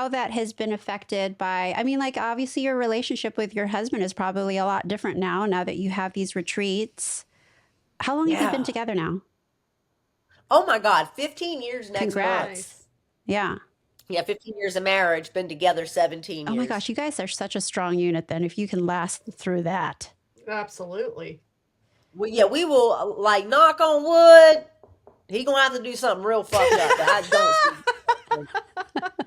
that has been affected by, I mean, like, obviously your relationship with your husband is probably a lot different now that you have these retreats. How long have you been Yeah. together now? Oh my God, 15 years next Congrats. month. Nice. Yeah. Yeah, 15 years of marriage, been together 17 Oh years. my gosh, you guys are such a strong unit then if you can last through that. Absolutely. Well, yeah, we will, like, knock on wood. He gonna have to do something real fucked up that I don't see.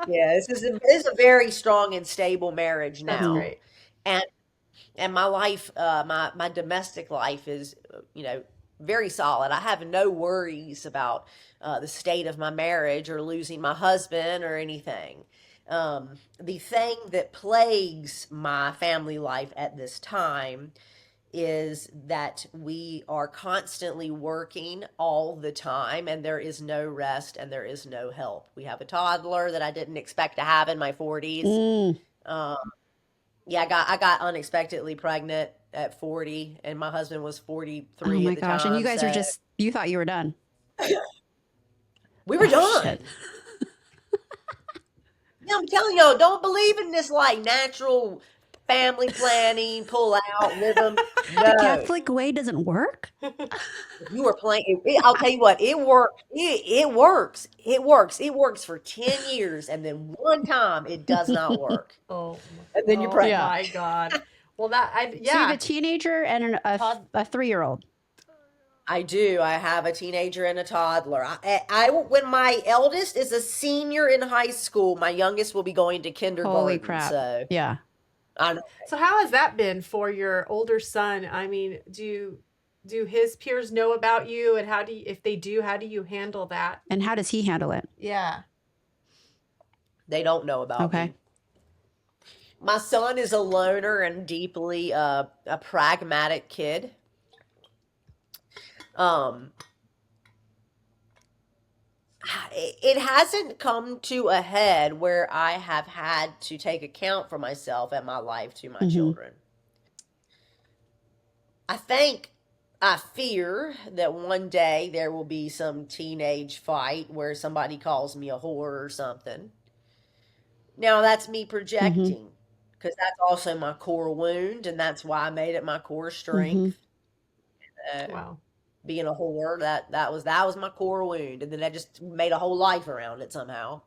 Yeah, this is a very strong and stable marriage That's now. great. And my life, my domestic life is, very solid. I have no worries about the state of my marriage or losing my husband or anything. The thing that plagues my family life at this time is that we are constantly working all the time, and there is no rest and there is no help. We have a toddler that I didn't expect to have in my 40s. Mm. Yeah, I got unexpectedly pregnant at 40, and my husband was 43 Oh my at the gosh, time. and you guys are so just, you thought you were done. we were Oh, done. shit. Yeah, I'm telling y'all, don't believe in this like natural family planning, pull out, rhythm. The No, Catholic way doesn't work? you were playing. I'll tell you what, it worked. It works. It works. It works for 10 years, and then one time it does not work, Oh, and then you're oh pregnant. Yeah. my God. Well, that So you have yeah. a teenager and Todd- a 3-year-old. I do. I have a teenager and a toddler. When my eldest is a senior in high school, my youngest will be going to kindergarten. Holy crap. So Yeah. I know. So how has that been for your older son? I mean, do his peers know about you, and if they do, how do you handle that? And how does he handle it? Yeah. They don't know about Okay. me. My son is a loner and deeply a pragmatic kid. Um, it hasn't come to a head where I have had to take account for myself and my life to my Mhm. children. I fear that one day there will be some teenage fight where somebody calls me a whore or something. Now that's me projecting, because that's also my core wound, and that's why I made it my core strength. Wow. Being a whore, that was my core wound, and then I just made a whole life around it somehow.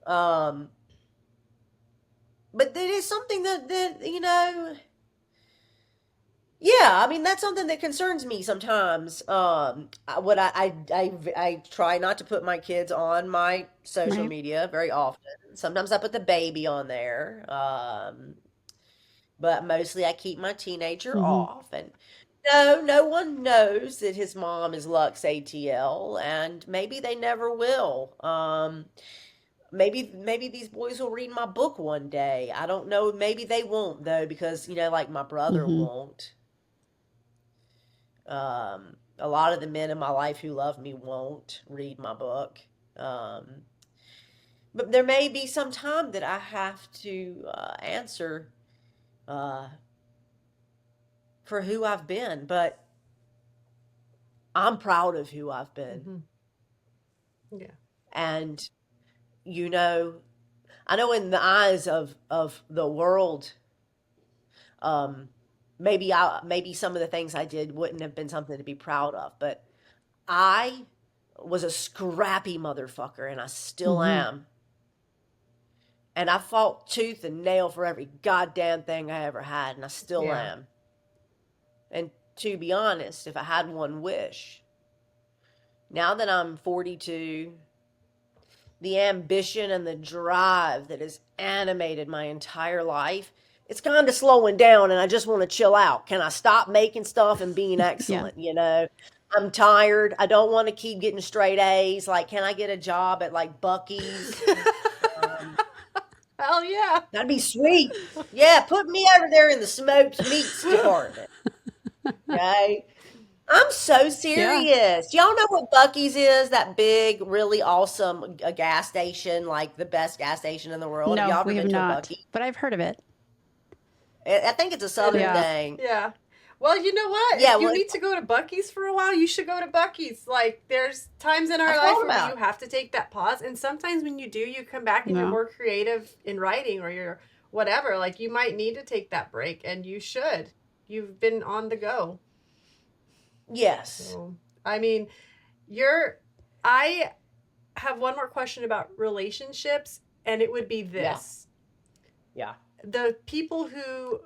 But it is something that yeah, I mean, that's something that concerns me sometimes. I try not to put my kids on my social Right. media very often. Sometimes I put the baby on there, but mostly I keep my teenager off. And no one knows that his mom is Lux ATL, and maybe they never will. Maybe these boys will read my book one day. I don't know. Maybe they won't though, because like my brother won't. A lot of the men in my life who love me won't read my book. But there may be some time that I have to answer for who I've been, but I'm proud of who I've been. Yeah. And I know in the eyes of the world, maybe some of the things I did wouldn't have been something to be proud of, but I was a scrappy motherfucker, and I still am. And I fought tooth and nail for every goddamn thing I ever had, and I still am. And to be honest, if I had one wish, now that I'm 42, the ambition and the drive that has animated my entire life, it's kind of slowing down and I just want to chill out. Can I stop making stuff and being excellent? You know, I'm tired. I don't want to keep getting straight A's. Like, can I get a job at like Bucky's? Hell yeah. That'd be sweet. Yeah, put me over there in the smoked meats department. Okay. I'm so serious. Y'all know what Bucky's is? That big, really awesome gas station, like the best gas station in the world. Have y'all No, ever we have been to a not, Buc-ee? but I've heard of it. I think it's a Southern Yeah. thing. Yeah. Well, you know what? Yeah, If you well, need to go to Bucky's for a while, you should go to Bucky's. Like, there's times in our I life thought where about you have to take that pause. And sometimes when you do, you come back and Yeah. you're more creative in writing or you're whatever. Like, you might need to take that break, and you should. You've been on the go. Yes. So, I mean, I have one more question about relationships, and it would be this. Yeah. The people who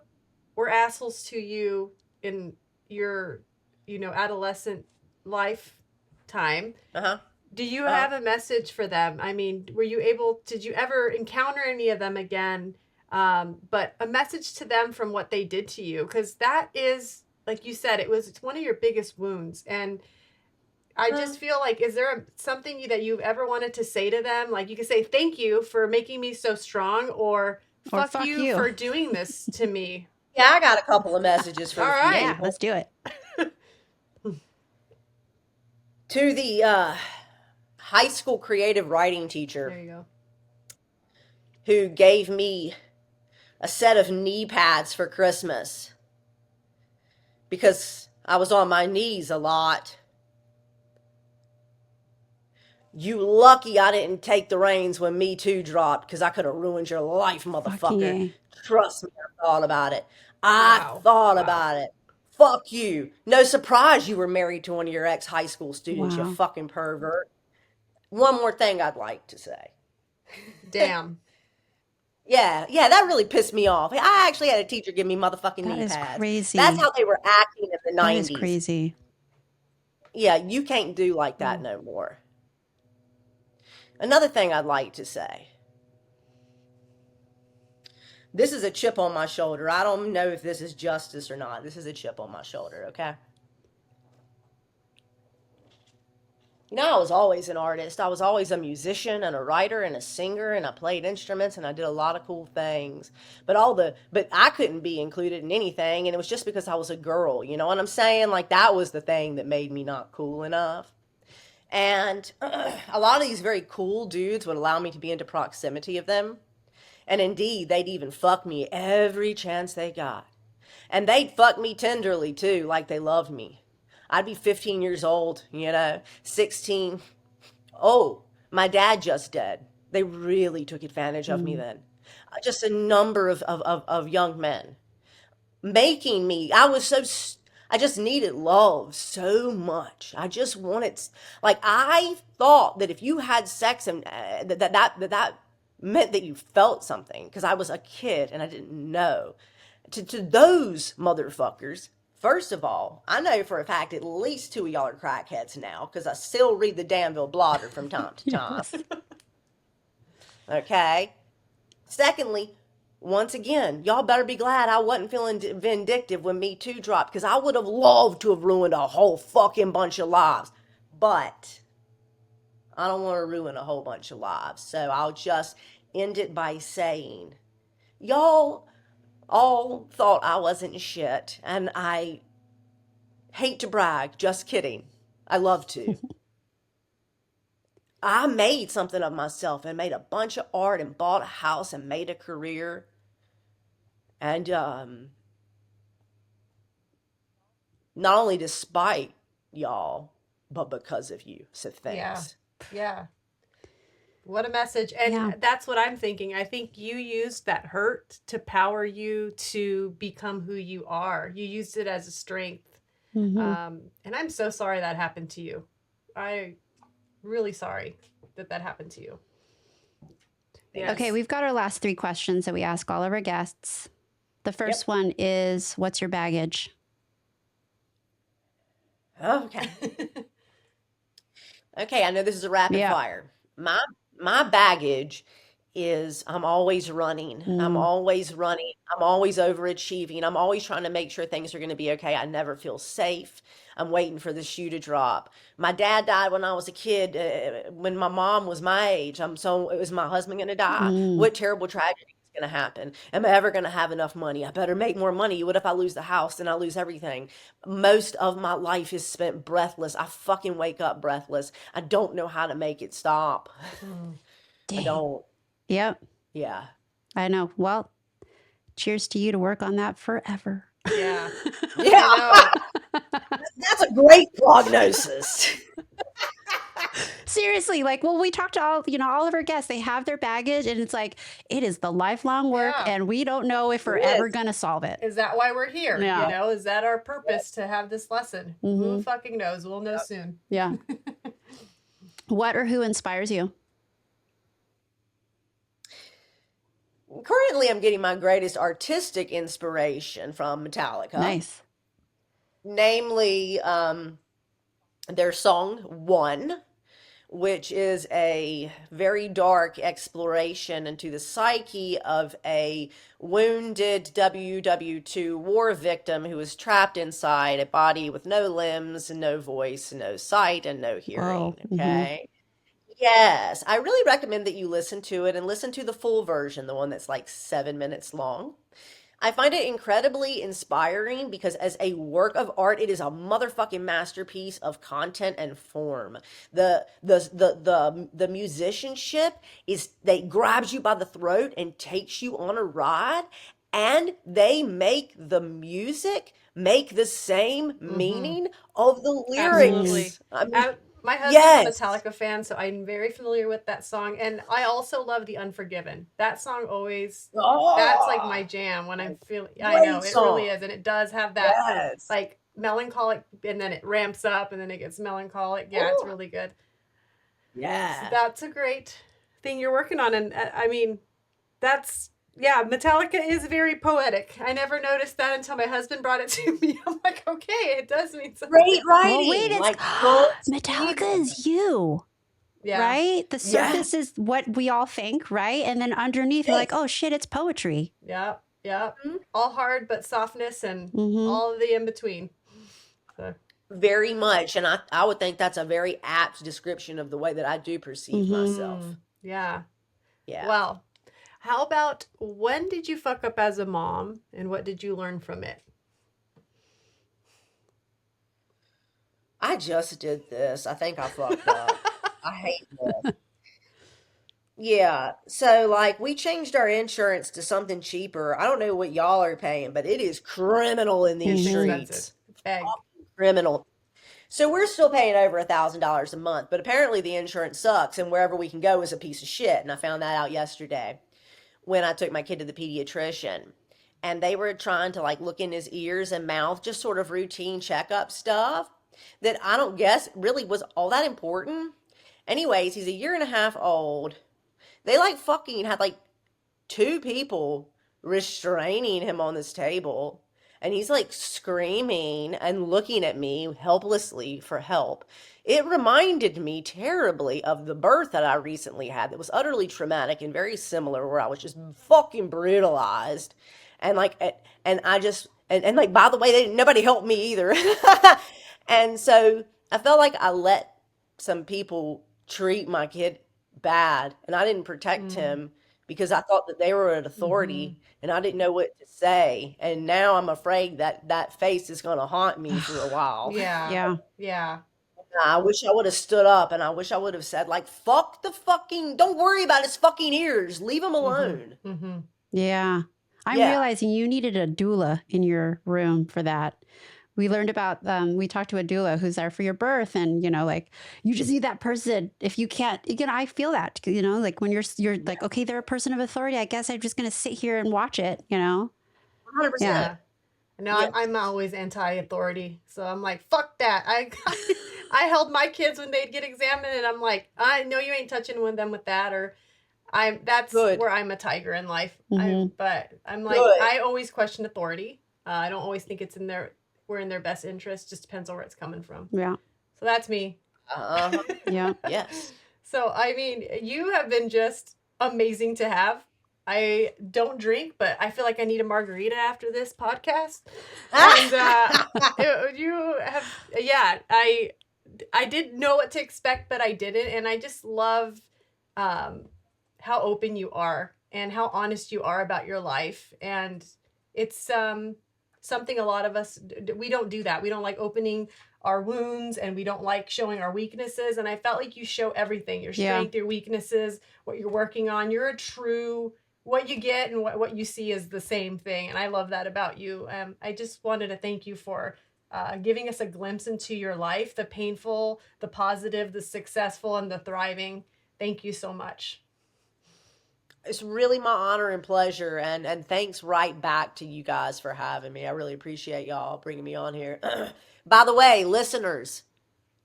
were assholes to you in your, adolescent lifetime, Uh-huh. do you have a message for them? I mean, did you ever encounter any of them again? But a message to them from what they did to you, because that is, like you said, it's one of your biggest wounds. And I just feel like, is there something that you've ever wanted to say to them? Like, you could say, thank you for making me so strong, or fuck you for doing this to me. Yeah, I got a couple of messages for All a few right. Yeah, people. let's do it. To the high school creative writing There teacher you go. who gave me a set of knee pads for Christmas because I was on my knees a lot. You lucky I didn't take the reins when Me Too dropped, because I could have ruined your life, motherfucker. Fucking Trust me, I thought about it. I Wow. thought Wow. about it. Fuck you. No surprise you were married to one of your ex-high school students, Wow. you fucking pervert. One more thing I'd like to say. Damn. Yeah, that really pissed me off. I actually had a teacher give me motherfucking That knee is pads. crazy. That's how they were acting in the 90s. That is crazy. Yeah, you can't do like that no more. Another thing I'd like to say. This is a chip on my shoulder. I don't know if this is justice or not. This is a chip on my shoulder, okay? You know, I was always an artist. I was always a musician and a writer and a singer, and I played instruments and I did a lot of cool things. But I couldn't be included in anything, and it was just because I was a girl, you know what I'm saying? Like, that was the thing that made me not cool enough. And a lot of these very cool dudes would allow me to be into proximity of them. And indeed, they'd even fuck me every chance they got. And they'd fuck me tenderly too, like they loved me. I'd be 15 years old, 16. Oh, my dad just dead. They really took advantage of me then. Just a number of young men making me, I just needed love so much. I just wanted, like, I thought that if you had sex and that meant that you felt something, because I was a kid and I didn't know. To those motherfuckers, first of all, I know for a fact at least 2 of y'all are crackheads now, because I still read the Danville Blotter from time to time. Okay? Secondly, once again, y'all better be glad I wasn't feeling vindictive when Me Too dropped, because I would have loved to have ruined a whole fucking bunch of lives. But I don't want to ruin a whole bunch of lives, so I'll just end it by saying, y'all all thought I wasn't shit, and I hate to brag, just kidding. I love to. I made something of myself and made a bunch of art and bought a house and made a career. And not only despite y'all, but because of you. So thanks. Yeah. What a message. And that's what I'm thinking. I think you used that hurt to power you to become who you are. You used it as a strength. And I'm so sorry that happened to you. I'm really sorry that happened to you. Yes. Okay, we've got our last 3 questions that we ask all of our guests. The first one is, what's your baggage? Okay. Okay, I know this is a rapid Yeah. fire. My baggage is I'm always running. I'm Mm. always running. I'm always overachieving. I'm always trying to make sure things are going to be okay. I never feel safe. I'm waiting for the shoe to drop. My dad died when I was a kid, when my mom was my age. So is my husband going to die? Mm. What terrible tragedy is going to happen? Am I ever going to have enough money? I better make more money. What if I lose the house? Then I lose everything. Most of my life is spent breathless. I fucking wake up breathless. I don't know how to make it stop. I Dang. don't. Yep. Yeah. I know. Well, cheers to you to work on that forever. Yeah. Yeah. I know. That's a great prognosis. Seriously, like, well, we talked to all of our guests. They have their baggage, and it's like it is the lifelong work, Yeah. and we don't know if we're It ever is. gonna solve it. Is that why we're here? Yeah. You know, is that our purpose to have this lesson? Who Mhm. fucking knows? We'll know soon. Yeah. What or who inspires you? Currently, I'm getting my greatest artistic inspiration from Metallica, Nice. namely their song One, which is a very dark exploration into the psyche of a wounded WW2 war victim who is trapped inside a body with no limbs, no voice, no sight, and no hearing. Whoa. Mhm. Okay. Yes, I really recommend that you listen to it and listen to the full version, the one that's like 7 minutes long. I find it incredibly inspiring because as a work of art, it is a motherfucking masterpiece of content and form. The musicianship is they grabs you by the throat and takes you on a ride, and they make the music make the same meaning of the Absolutely. lyrics. I mean, My husband's yes. a Metallica fan, so I'm very familiar with that song. And I also love The Unforgiven. That song always, that's like my Oh, jam when I'm feeling, I know, great it really song. is. And it does have that Yes. like melancholic, and then it ramps up and then it gets melancholic. Yeah, it's Ooh, really good. So yeah. that's a great thing you're working on. And I mean, that's, yeah, Metallica is very poetic. I never noticed that until my husband brought it to me. I'm like, okay, it does mean something. Great Well, wait, writing. it's Like, don't see Metallica is you, Yeah. right? The Yeah. surface is what we all think, right? And then underneath, you're like, Yes. oh shit, it's poetry. Yep. Yep. Mhm. All hard, but softness and Mm-hmm. all of the in between. So, Very much. And I would think that's a very apt description of the way that I do perceive myself. yeah. Yeah. Well, how about when did you fuck up as a mom and what did you learn from it? I just did this. I think I fucked up. I hate this. Yeah. So, like, we changed our insurance to something cheaper. I don't know what y'all are paying, but it is criminal in these It's expensive. streets. Egg. Criminal. So we're still paying over $1,000 a month, but apparently the insurance sucks, and wherever we can go is a piece of shit. And I found that out yesterday when I took my kid to the pediatrician, and they were trying to like look in his ears and mouth, just sort of routine checkup stuff that I don't guess really was all that important. Anyways, he's a year and a half old. They like fucking had like two people restraining him on this table. And he's like screaming and looking at me helplessly for help. It reminded me terribly of the birth that I recently had that was utterly traumatic and very similar, where I was just fucking brutalized. And like, and I just, and like, by the way, nobody helped me either. And so I felt like I let some people treat my kid bad, and I didn't protect him because I thought that they were an authority and I didn't know what to say. And now I'm afraid that that face is going to haunt me for a while. Yeah. Yeah. Yeah. I wish I would have stood up and I wish I would have said, like, fuck the fucking, don't worry about his fucking ears. Leave him alone. Mm-hmm. Yeah. I'm Yeah. realizing you needed a doula in your room for that. We learned about, we talked to a doula who's there for your birth, and, like, you just need that person. If you can't, I feel that, like when you're like, okay, they're a person of authority. I guess I'm just going to sit here and watch it, 100%. Yeah. No, Yes. I'm always anti-authority, so I'm like, fuck that. I held my kids when they'd get examined, and I'm like, I know you ain't touching them with that, or that's Good. where I'm a tiger in life. Mhm. But I'm like, Good. I always question authority. I don't always think we're in their best interest. Just depends on where it's coming from. Yeah. So that's me. Uh-huh. Yeah. Yes. So, I mean, you have been just amazing to have. I don't drink, but I feel like I need a margarita after this podcast. And you have, yeah, I didn't know what to expect, but I didn't. And I just love how open you are and how honest you are about your life. And it's something a lot of us, we don't do that. We don't like opening our wounds, and we don't like showing our weaknesses. And I felt like you show everything, your strength, your weaknesses, what you're working on. You're a true, what you get and what you see is the same thing. And I love that about you. I just wanted to thank you for giving us a glimpse into your life, the painful, the positive, the successful, and the thriving. Thank you so much. It's really my honor and pleasure, and thanks right back to you guys for having me. I really appreciate y'all bringing me on here. By the way, listeners,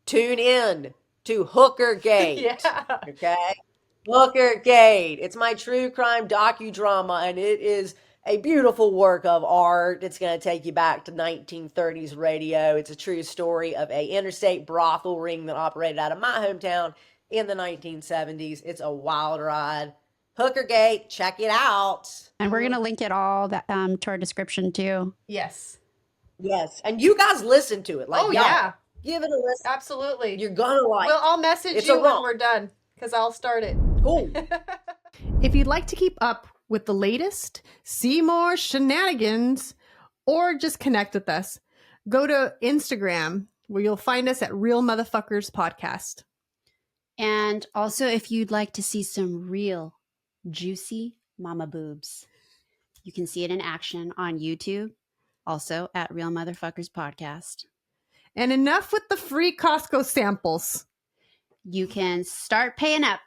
tune in to Hookergate. Yeah. Okay? Hookergate. It's my true crime docudrama, and it is a beautiful work of art. It's going to take you back to 1930s radio. It's a true story of a interstate brothel ring that operated out of my hometown in the 1970s. It's a wild ride. Hookergate, check it out. And we're going to link it all to our description too. Yes. Yes. And you guys listen to it. Like, Oh, y'all, yeah. give it a listen. Absolutely. You're going to like Well, I'll message It's you a when romp. we're done, because I'll start it. Cool. If you'd like to keep up with the latest, see more shenanigans, or just connect with us, go to Instagram, where you'll find us at Real Motherfuckers Podcast. And also, if you'd like to see some real juicy mama boobs, you can see it in action on YouTube, also at Real Motherfuckers Podcast. And enough with the free Costco samples. You can start paying up.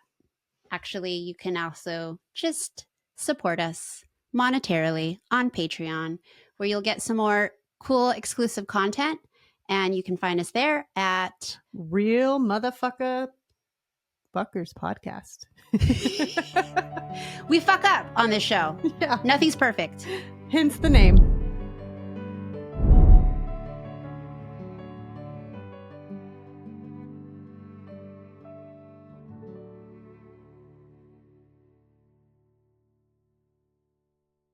Actually, you can also just support us monetarily on Patreon, where you'll get some more cool exclusive content. And you can find us there at Real Motherfucker Fuckers Podcast. We fuck up on this show. Yeah. Nothing's perfect. Hence the name.